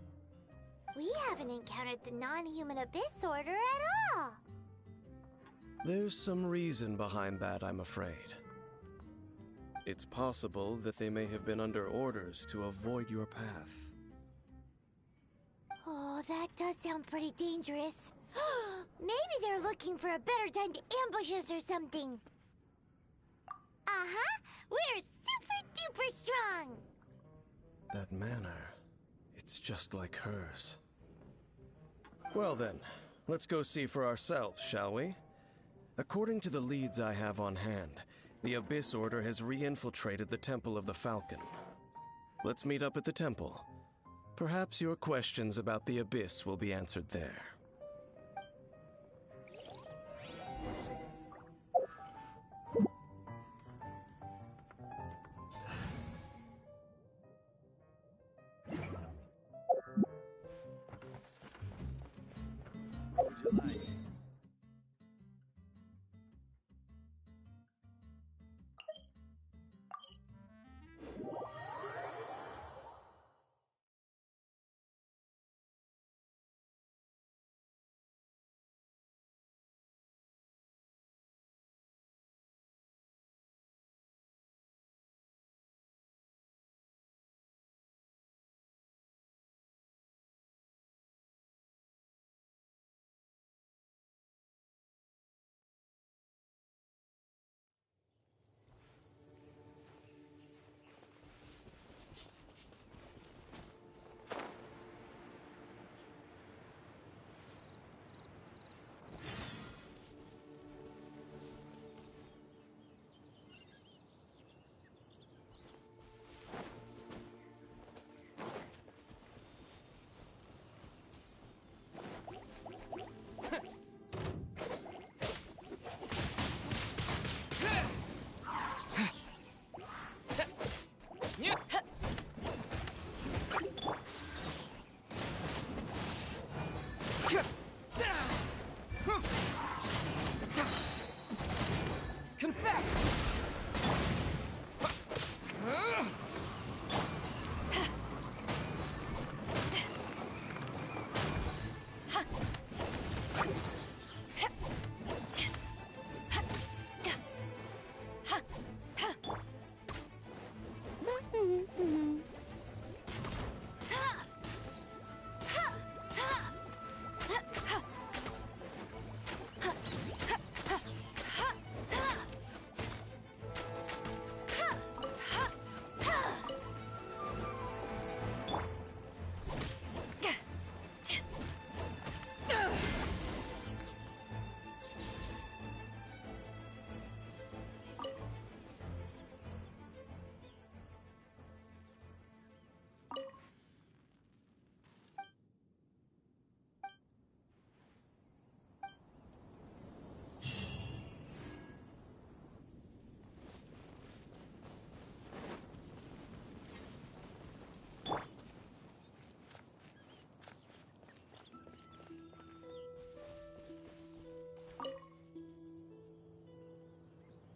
We haven't encountered the non-human Abyss Order at all! There's some reason behind that, I'm afraid. It's possible that they may have been under orders to avoid your path. Oh, that does sound pretty dangerous. Maybe they're looking for a better time to ambush us or something. Uh-huh! We're super duper strong! That manner, it's just like hers. Well then, let's go see for ourselves, shall we? According to the leads I have on hand, the Abyss Order has re-infiltrated the Temple of the Falcon. Let's meet up at the temple. Perhaps your questions about the Abyss will be answered there.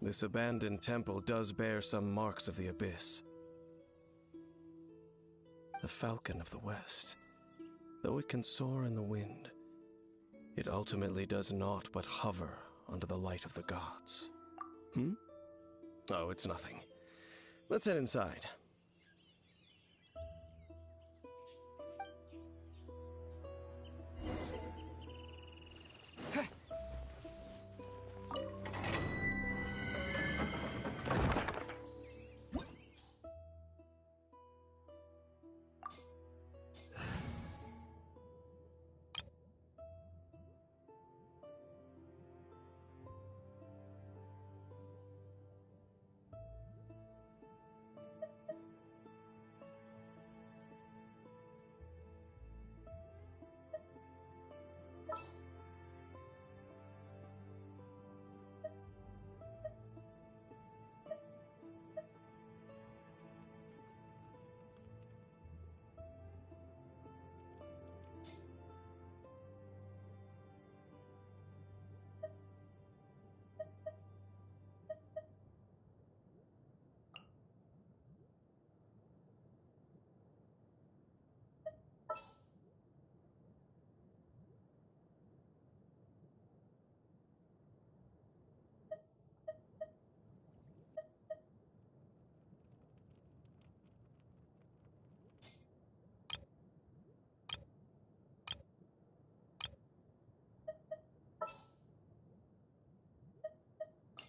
This abandoned temple does bear some marks of the abyss. The Falcon of the West. Though it can soar in the wind, it ultimately does naught but hover under the light of the gods. Oh, it's nothing. Let's head inside.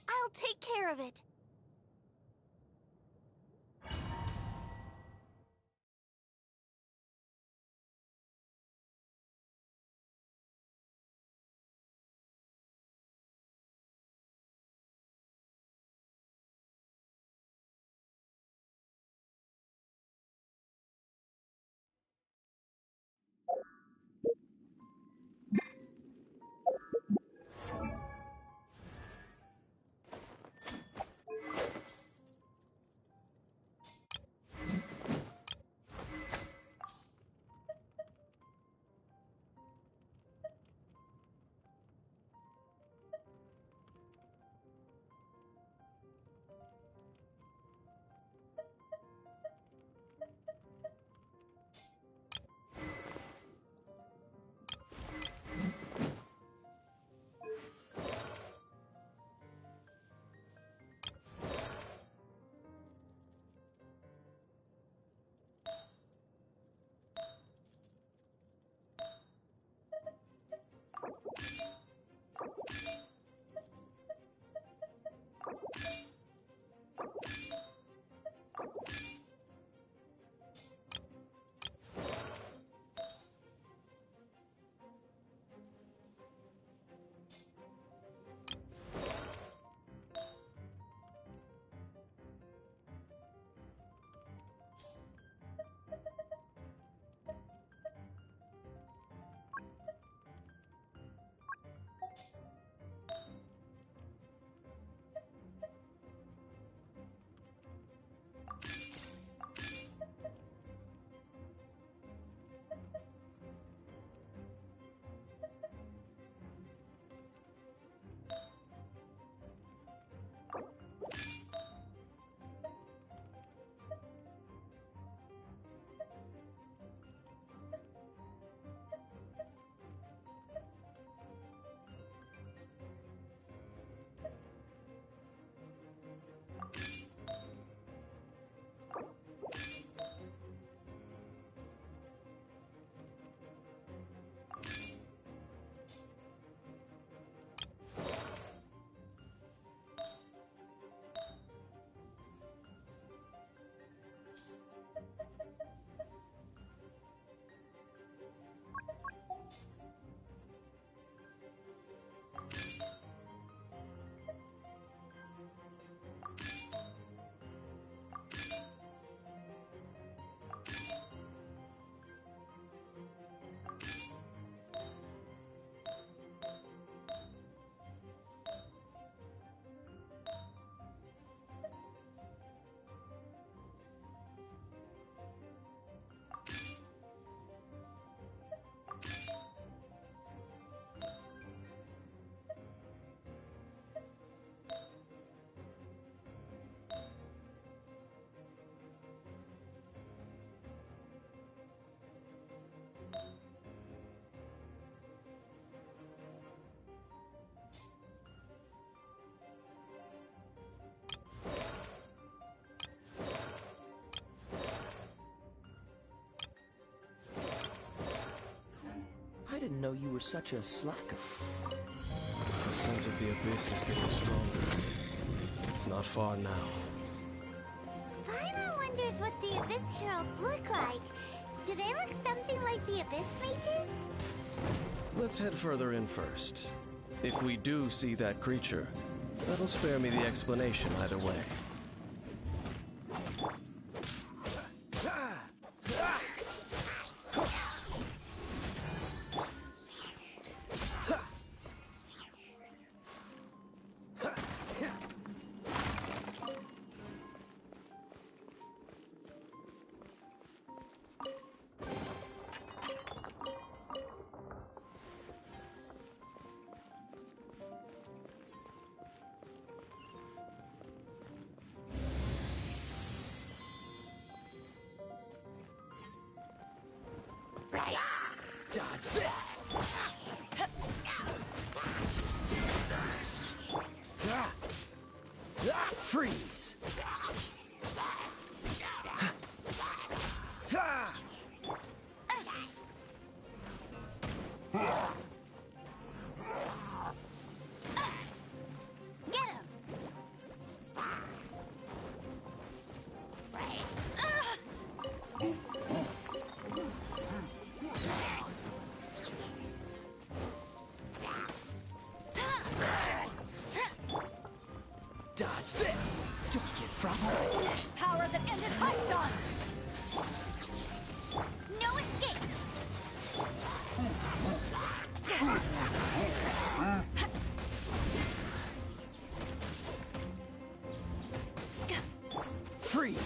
I'll take care of it. didn't know you were such a slacker. The sense of the abyss is getting stronger. It's not far now. Paimon wonders what the Abyss Heralds look like. Do they look something like the Abyss Mages? Let's head further in first. If we do see that creature, that'll spare me the explanation either way. Dodge this! Freeze! Get him! Dodge this! Don't get frostbite! Power that ended Python! No escape! Freeze!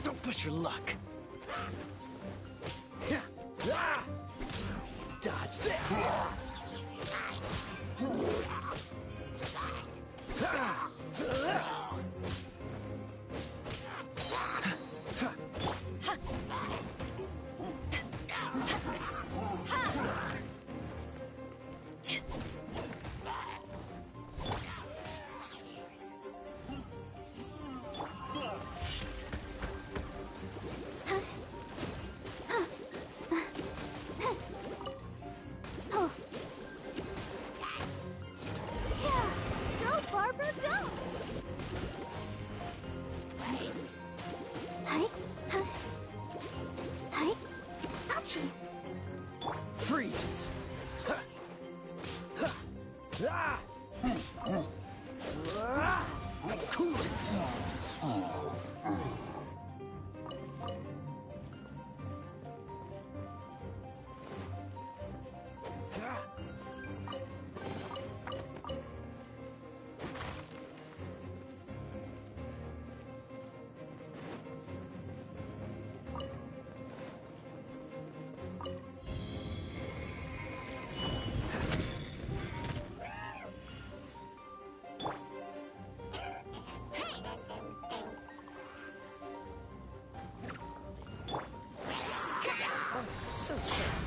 Don't push your luck. Dodge this! Go, Barbara, go! Hi. Hi. Ouchie. Freeze! Cool it! So sad.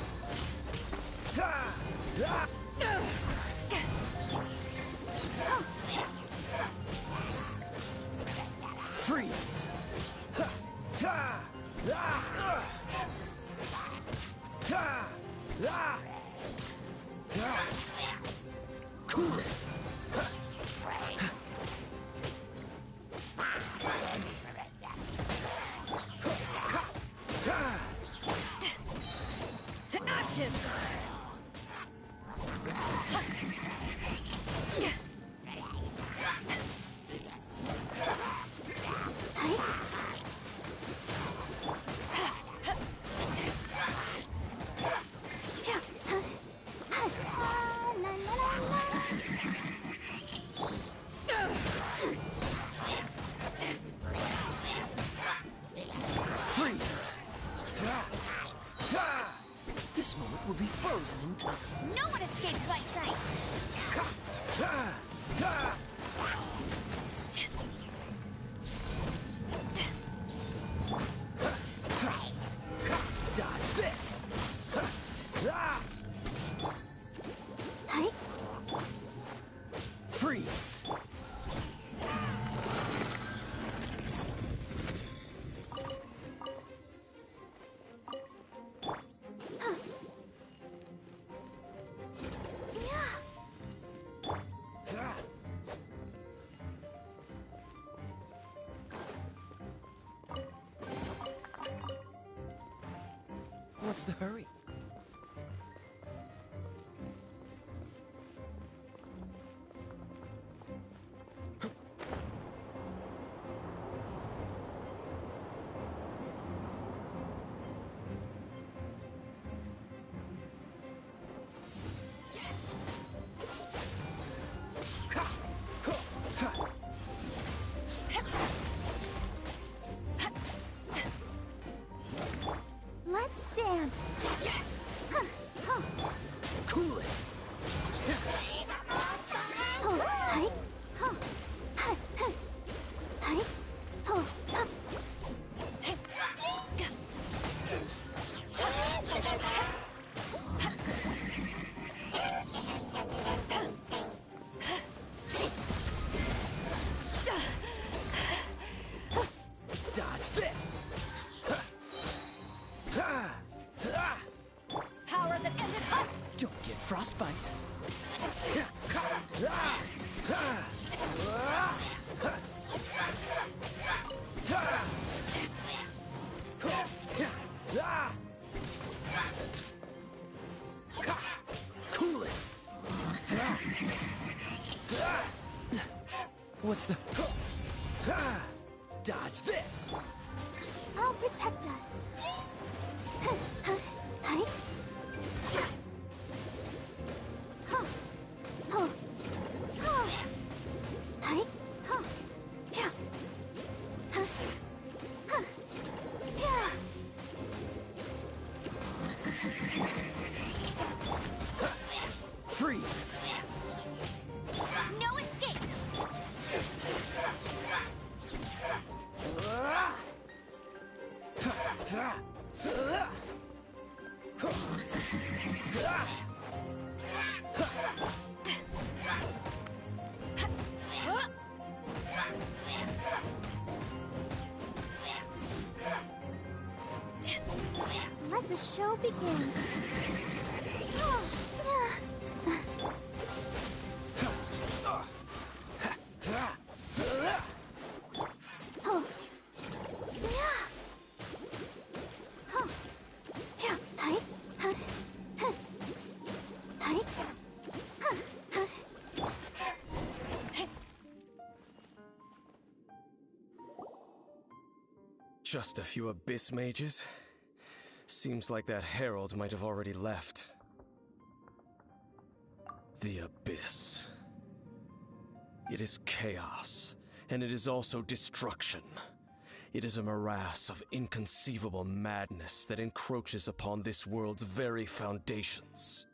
Freeze! Cool it! To ashes! Freeze! This moment will be frozen in time. No one escapes my sight! Dodge this! Hi. Freeze! What's the hurry? Let's dance. Cool it! Dodge this! Power that ended up! Don't get frostbite. Cool it! What's the... Dodge this! I'll protect us. Freeze! No escape. Let the show begin. Just a few Abyss mages? Seems like that herald might have already left. The Abyss. It is chaos, and it is also destruction. It is a morass of inconceivable madness that encroaches upon this world's very foundations.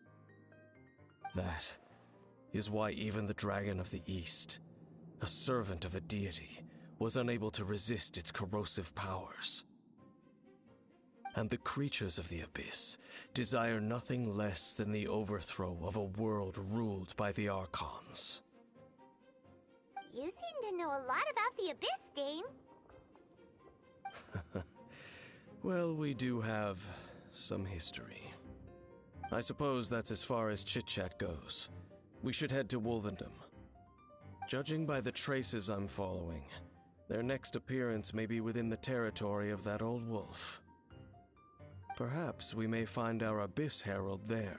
That is why even the Dragon of the East, a servant of a deity, was unable to resist its corrosive powers. And the creatures of the Abyss desire nothing less than the overthrow of a world ruled by the Archons. You seem to know a lot about the Abyss, Dane. Well, we do have some history. I suppose that's as far as chit-chat goes. We should head to Wolvendom. Judging by the traces I'm following, their next appearance may be within the territory of that old wolf. Perhaps we may find our Abyss Herald there.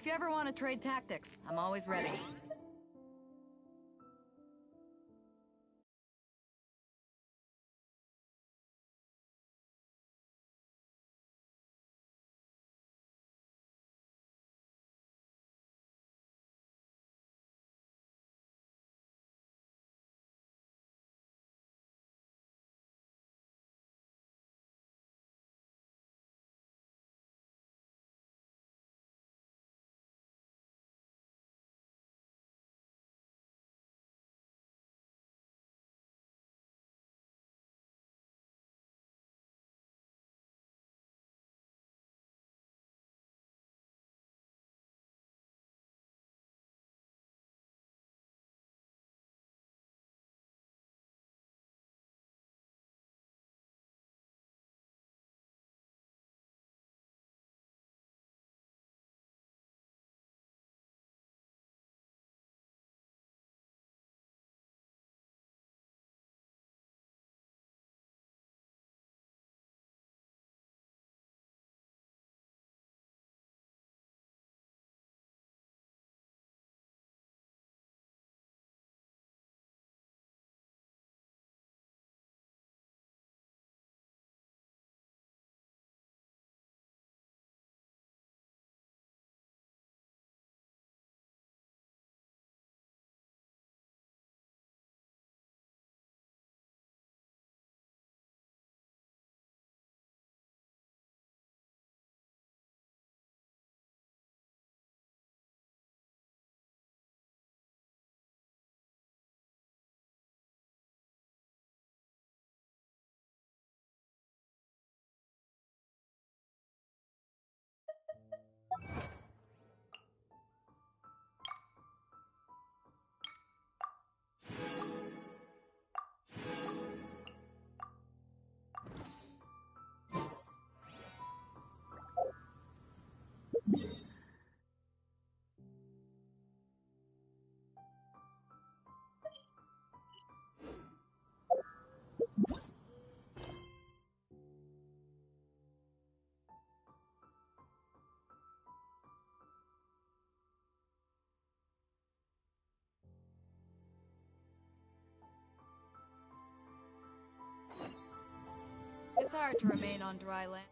If you ever want to trade tactics, I'm always ready. It's hard to remain on dry land.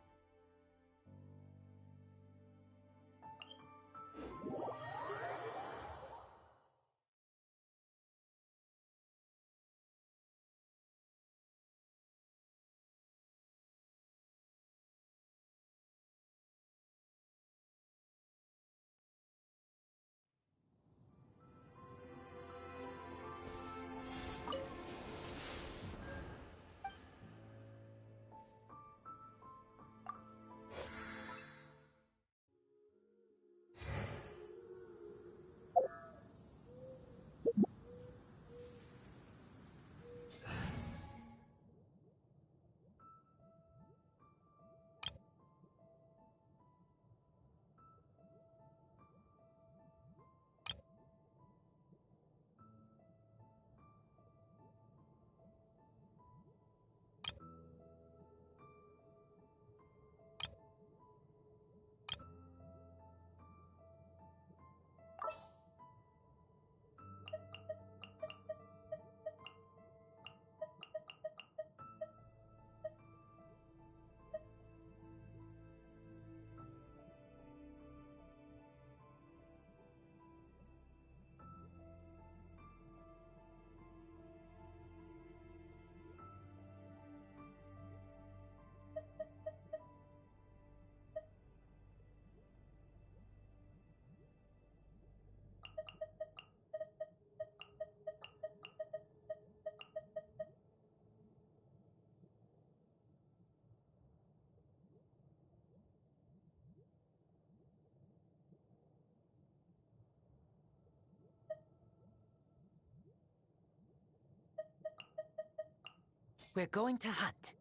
We're going to hunt.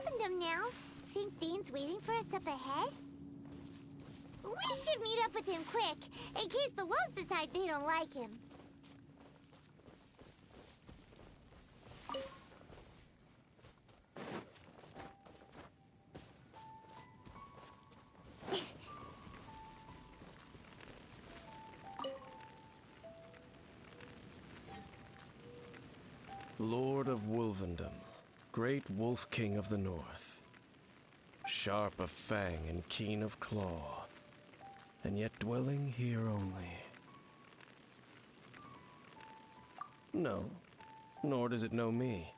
Wolfendom now. Think Dane's waiting for us up ahead? We should meet up with him quick, in case the wolves decide they don't like him. Lord of Wolvendom, great Wolf King of the North. Sharp of fang and keen of claw, and yet dwelling here only. No, nor does it know me.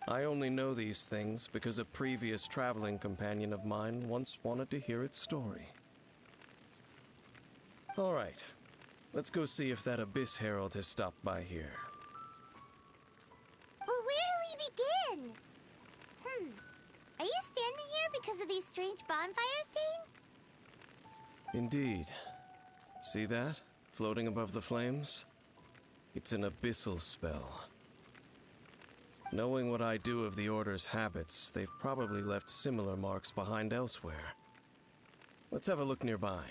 I only know these things because a previous traveling companion of mine once wanted to hear its story. All right, let's go see if that Abyss Herald has stopped by here. But where do we begin? Are you standing here because of these strange bonfires, Dane? Indeed. See that? Floating above the flames? It's an abyssal spell. Knowing what I do of the Order's habits, they've probably left similar marks behind elsewhere. Let's have a look nearby.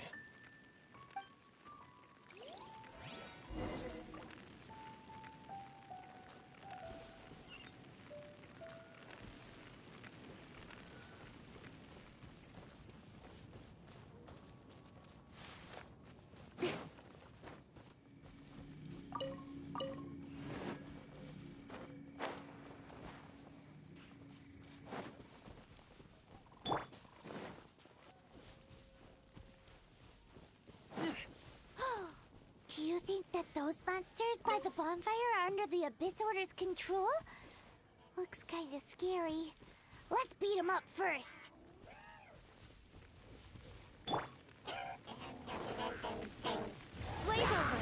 Do you think that those monsters by the bonfire are under the Abyss Order's control? Looks kinda scary. Let's beat them up first. Blaze over!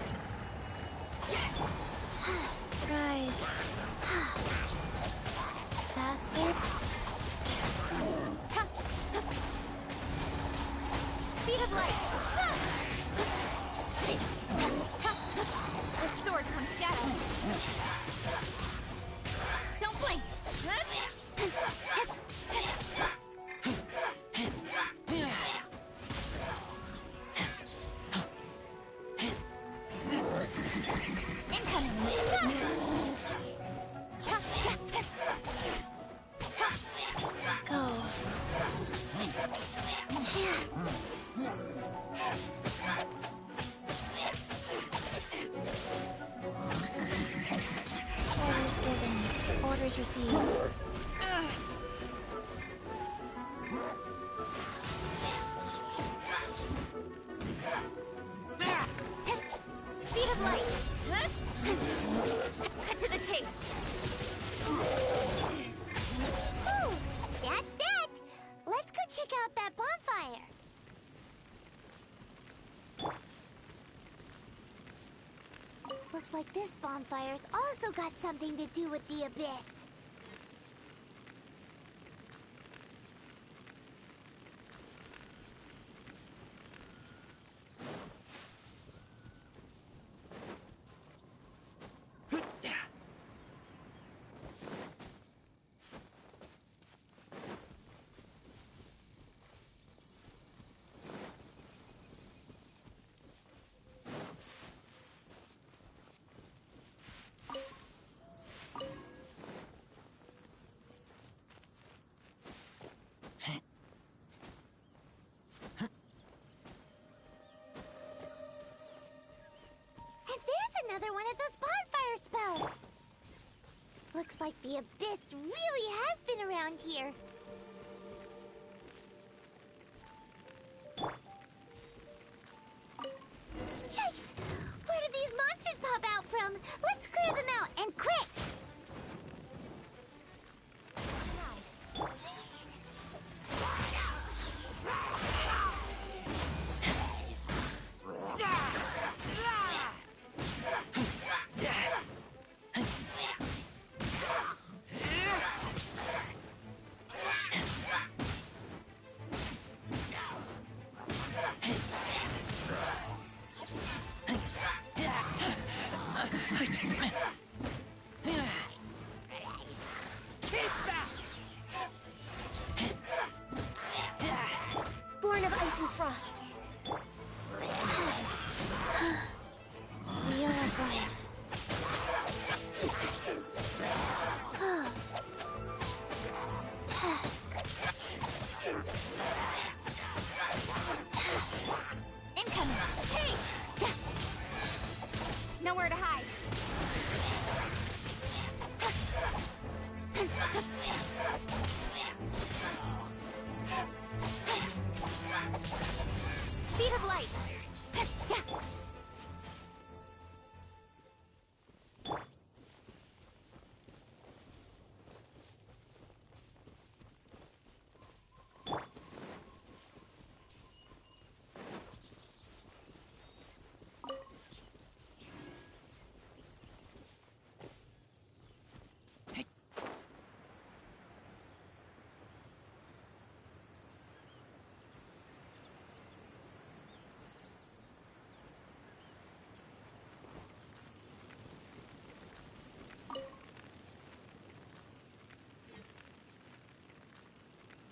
Rise. Faster. Speed of light! With sword comes shadow. Don't blink! Orders given. Orders received. Speed of light! Cut to the chase! Whew, that's that! Let's go check out that bonfire. Looks like this bonfire's also got something to do with the Abyss. And there's another one of those bonfire spells! Looks like the Abyss really has been around here. Yikes! Where did these monsters pop out from? Let's clear them out, and quick!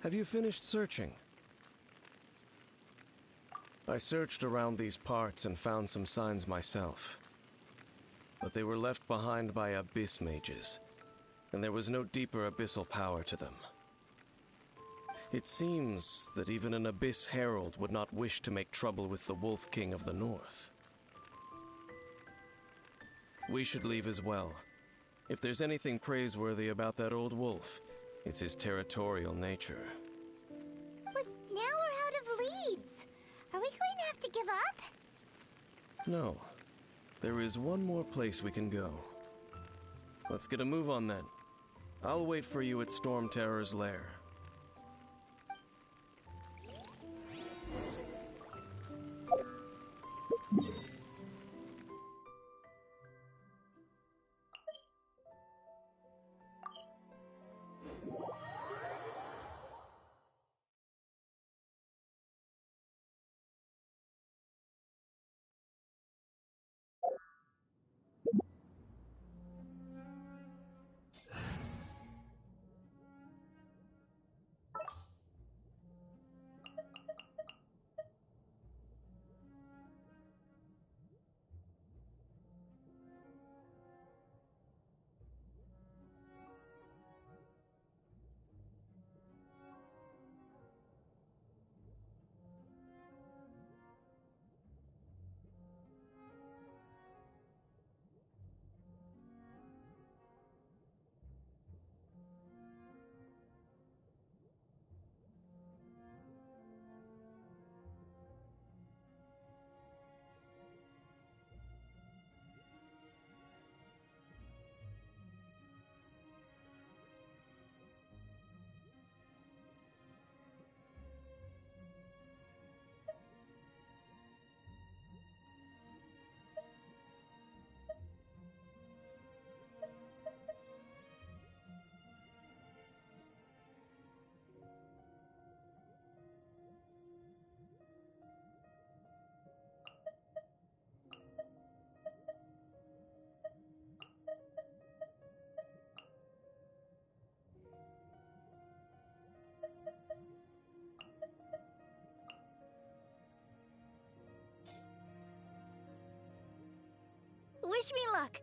Have you finished searching? I searched around these parts and found some signs myself. But they were left behind by abyss mages, and there was no deeper abyssal power to them. It seems that even an Abyss Herald would not wish to make trouble with the Wolf King of the North. We should leave as well. If there's anything praiseworthy about that old wolf, it's his territorial nature. But now we're out of leads. Are we going to have to give up? No. There is one more place we can go. Let's get a move on then. I'll wait for you at Storm Terror's lair. Wish me luck.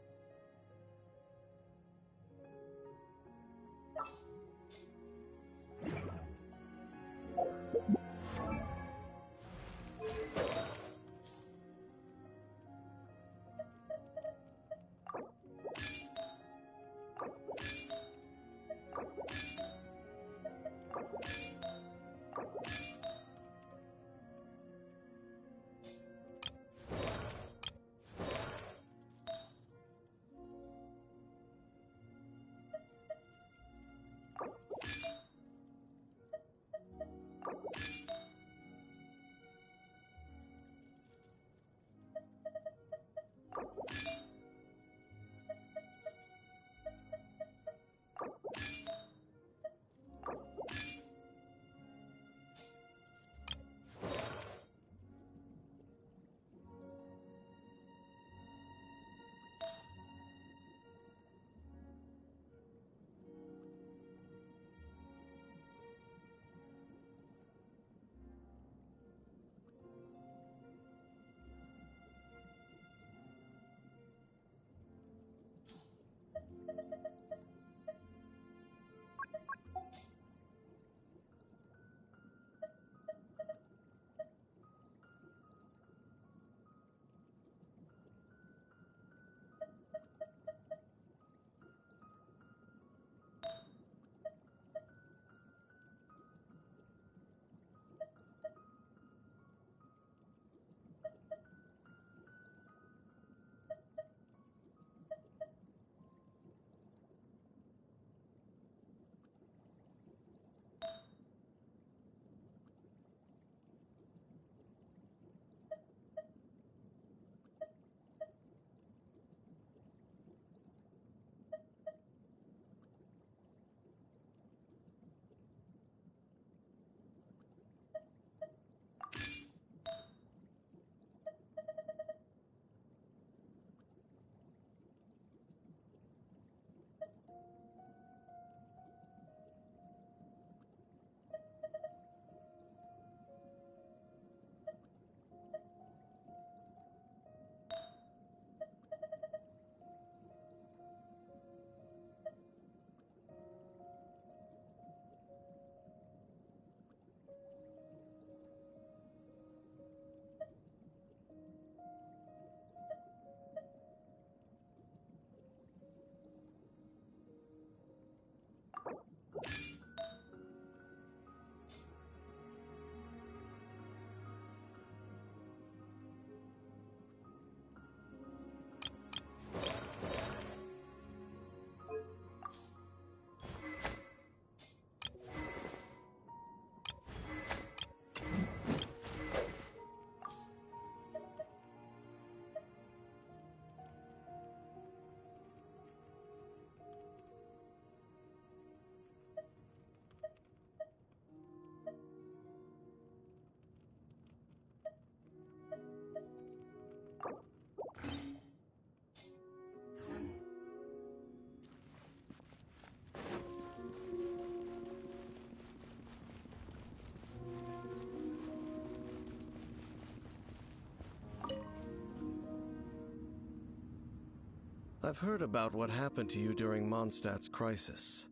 I've heard about what happened to you during Mondstadt's crisis.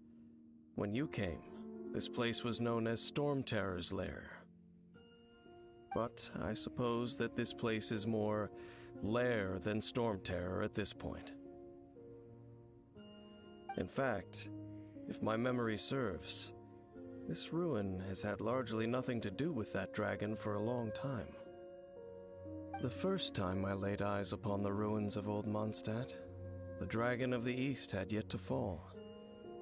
When you came, this place was known as Storm Terror's lair. But I suppose that this place is more lair than Storm Terror at this point. In fact, if my memory serves, this ruin has had largely nothing to do with that dragon for a long time. The first time I laid eyes upon the ruins of old Mondstadt, the Dragon of the East had yet to fall,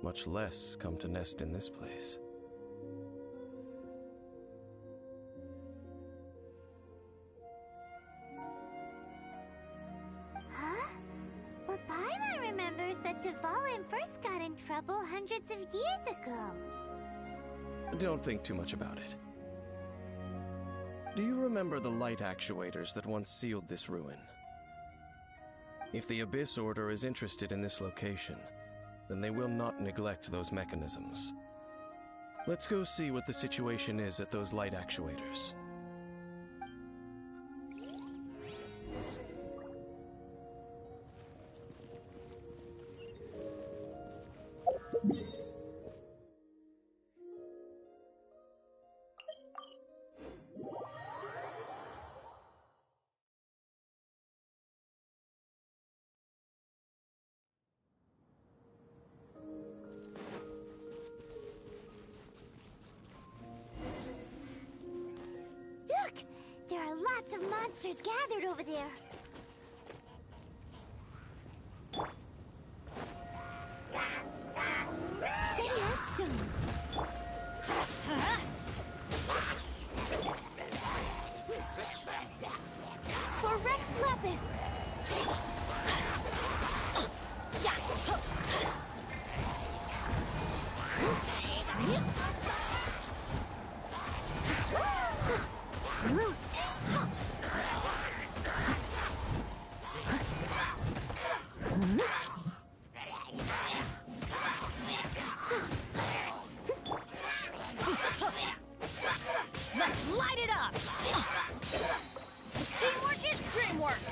much less come to nest in this place. Huh? But Paimon remembers that Dvalin first got in trouble hundreds of years ago. Don't think too much about it. Do you remember the light actuators that once sealed this ruin? If the Abyss Order is interested in this location, then they will not neglect those mechanisms. Let's go see what the situation is at those light actuators. Look! There are lots of monsters gathered over there. Steady as stone. For Rex Lepus! Let's light it up! Teamwork is dreamwork!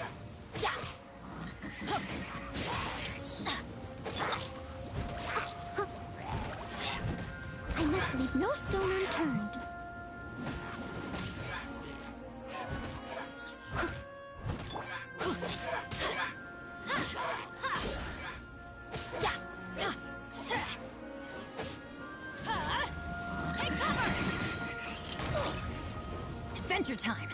I must leave no stone unturned. Take cover! Adventure time!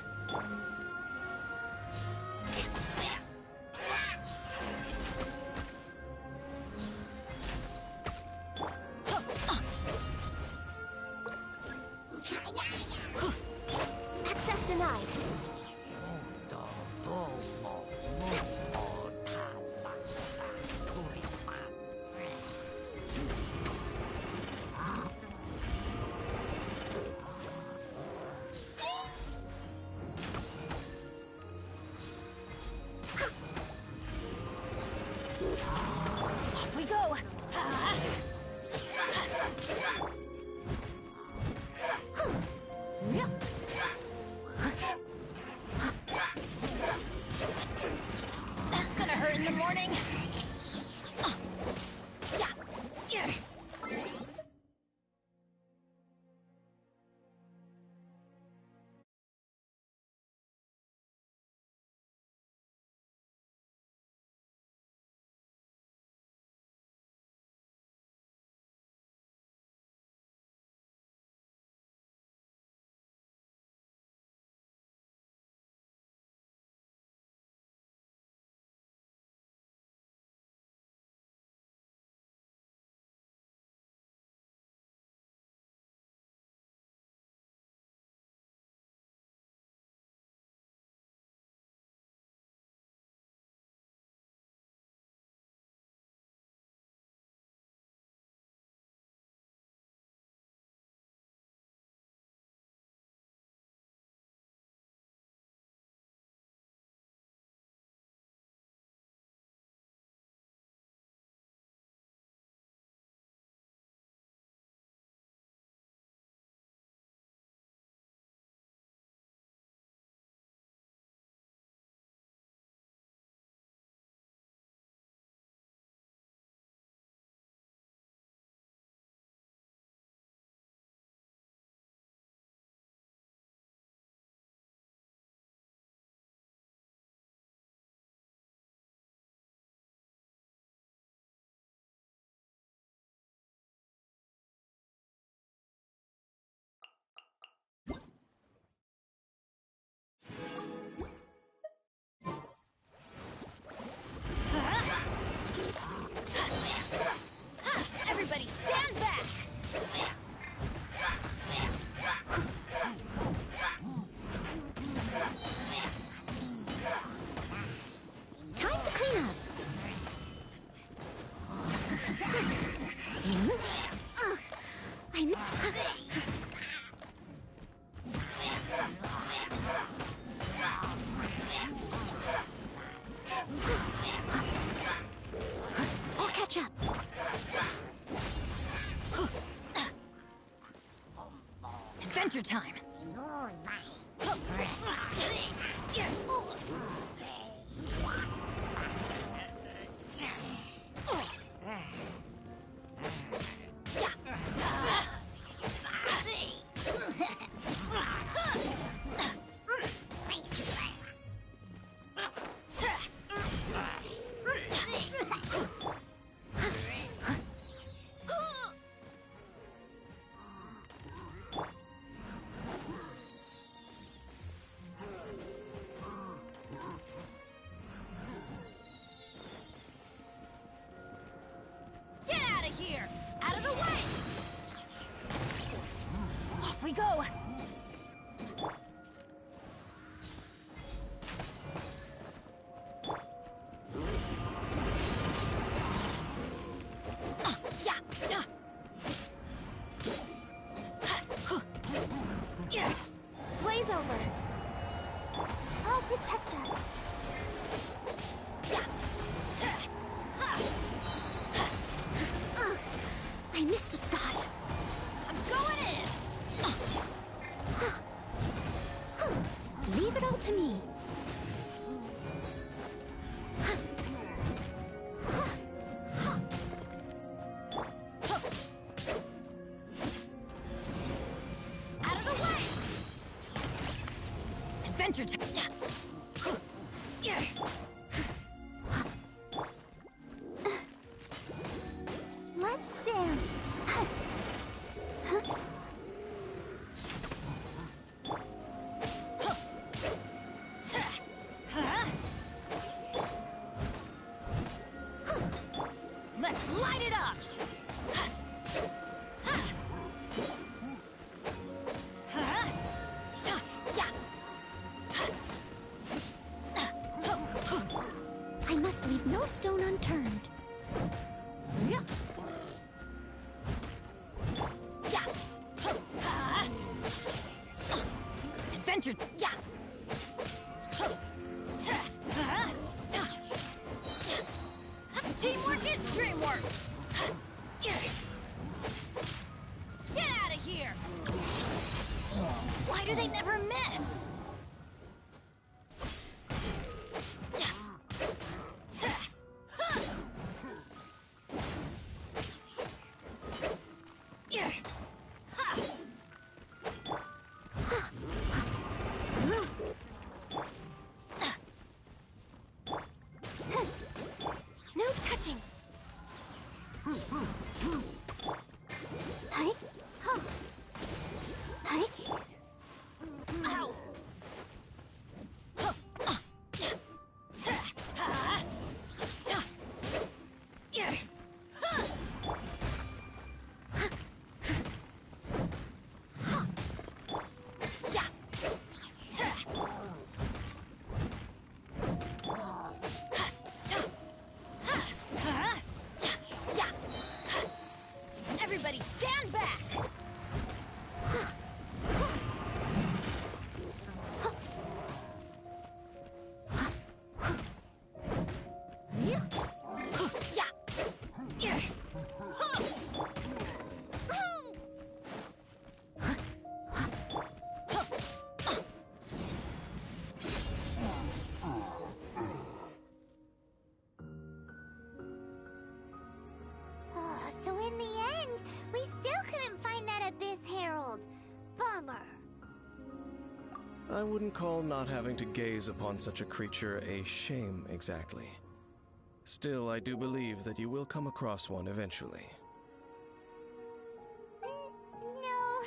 Access denied. Adventure time! Here! Out of the way! Off we go! Blaze over! I'll protect us. I missed a spot. I'm going in! Leave it all to me. Out of the way! Adventure time! Let's dance. Let's light it up! I must leave no stone unturned. Adventure! Teamwork is dreamwork! Get out of here! Why do they never miss? No touching. Hi. Hi. Ow! Everybody stand back! So in the end, we still couldn't find that Abyss Herald. Bummer. I wouldn't call not having to gaze upon such a creature a shame exactly. Still, I do believe that you will come across one eventually. No,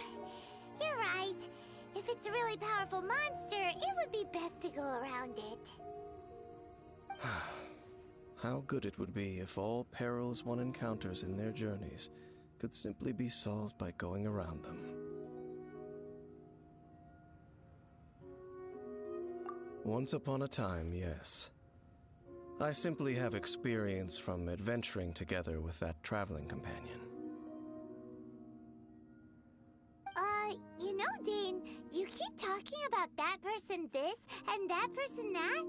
you're right. If it's a really powerful monster, it would be best to go around it. How good it would be if all perils one encounters in their journeys could simply be solved by going around them. Once upon a time, yes. I simply have experience from adventuring together with that traveling companion. You know, Dane, you keep talking about that person this and that person that.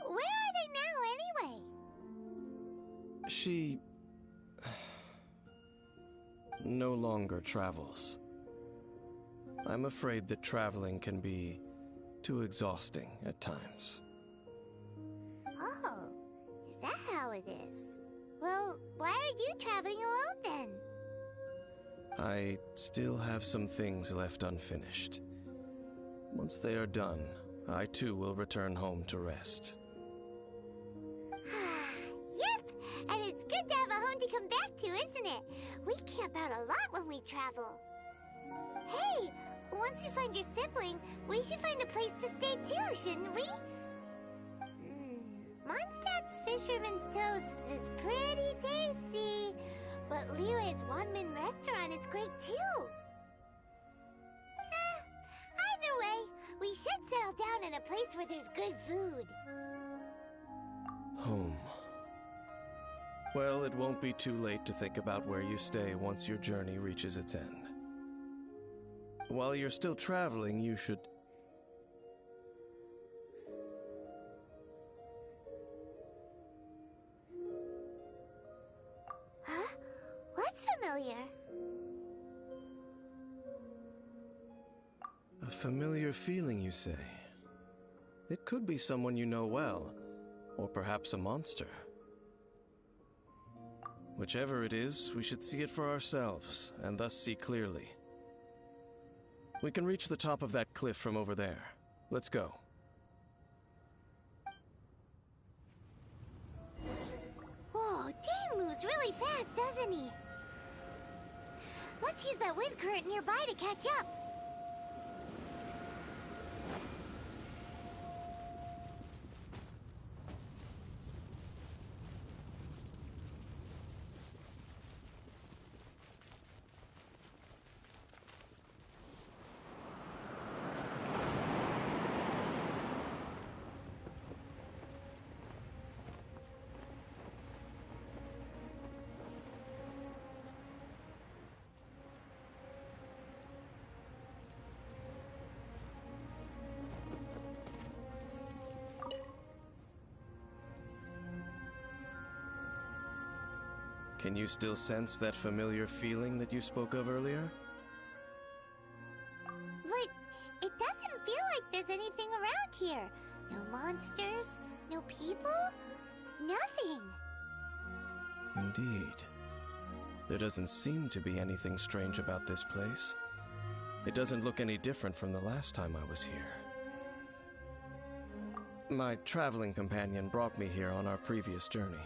Where are they now, anyway? She no longer travels. I'm afraid that traveling can be too exhausting at times. Oh, is that how it is? Well, why are you traveling alone then? I still have some things left unfinished. Once they are done, I too will return home to rest. Yep! And it's good to have a home to come back to, isn't it? We camp out a lot when we travel. Hey! Once you find your sibling, we should find a place to stay too, shouldn't we? Mondstadt's Fisherman's Toast is pretty tasty, but Liyue's one-man restaurant is great too. Either way, we should settle down in a place where there's good food. Home. Well, it won't be too late to think about where you stay once your journey reaches its end. While you're still traveling, you should... Huh? What's familiar? A familiar feeling, you say? It could be someone you know well, or perhaps a monster. Whichever it is, we should see it for ourselves, and thus see clearly. We can reach the top of that cliff from over there. Let's go. Whoa, Dan moves really fast, doesn't he? Let's use that wind current nearby to catch up. Can you still sense that familiar feeling that you spoke of earlier? But it doesn't feel like there's anything around here. No monsters, no people, nothing. Indeed. There doesn't seem to be anything strange about this place. It doesn't look any different from the last time I was here. My traveling companion brought me here on our previous journey.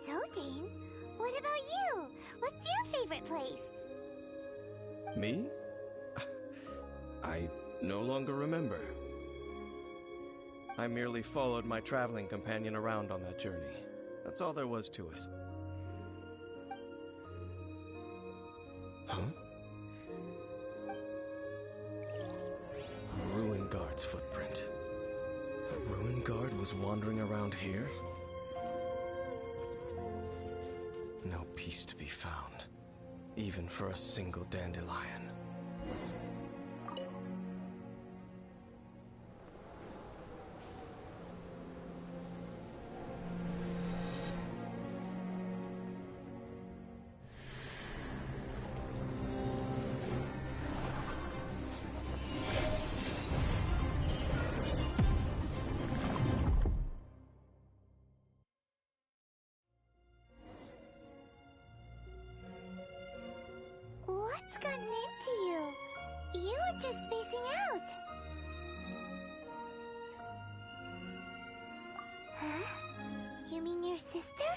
So, Dane, what about you? What's your favorite place? Me? I no longer remember. I merely followed my traveling companion around on that journey. That's all there was to it. Huh? A ruin guard's footprint. A ruin guard was wandering around here? No peace to be found, even for a single dandelion. What's gotten into you? You were just spacing out. Huh? You mean your sister?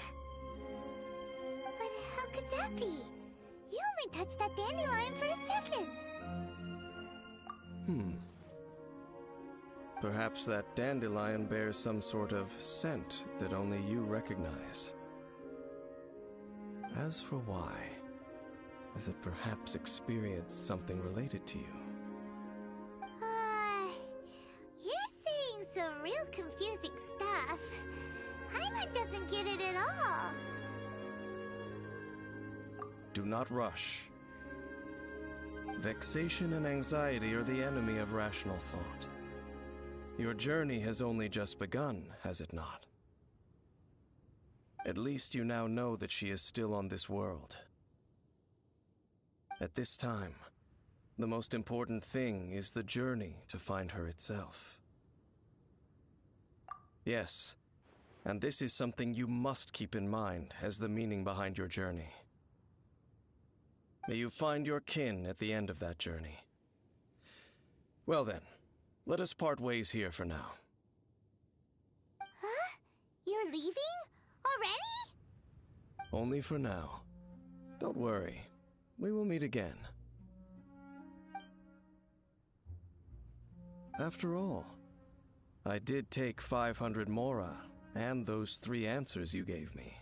But how could that be? You only touched that dandelion for a second. Perhaps that dandelion bears some sort of scent that only you recognize. As for why, has it perhaps experienced something related to you? You're saying some real confusing stuff. Paimon doesn't get it at all. Do not rush. Vexation and anxiety are the enemy of rational thought. Your journey has only just begun, has it not? At least you now know that she is still on this world. At this time, the most important thing is the journey to find her itself. Yes, and this is something you must keep in mind as the meaning behind your journey. May you find your kin at the end of that journey. Well then, let us part ways here for now. Huh? You're leaving? Already? Only for now. Don't worry. We will meet again. After all, I did take 500 mora and those 3 answers you gave me.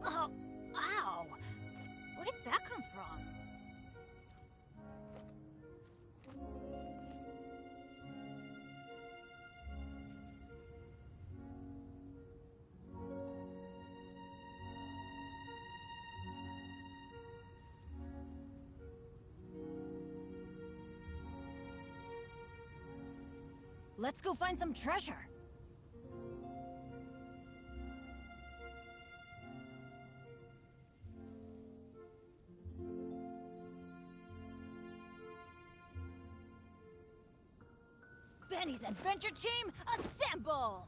Oh, ow! Where did that come from? Let's go find some treasure. Benny's Adventure Team, assemble!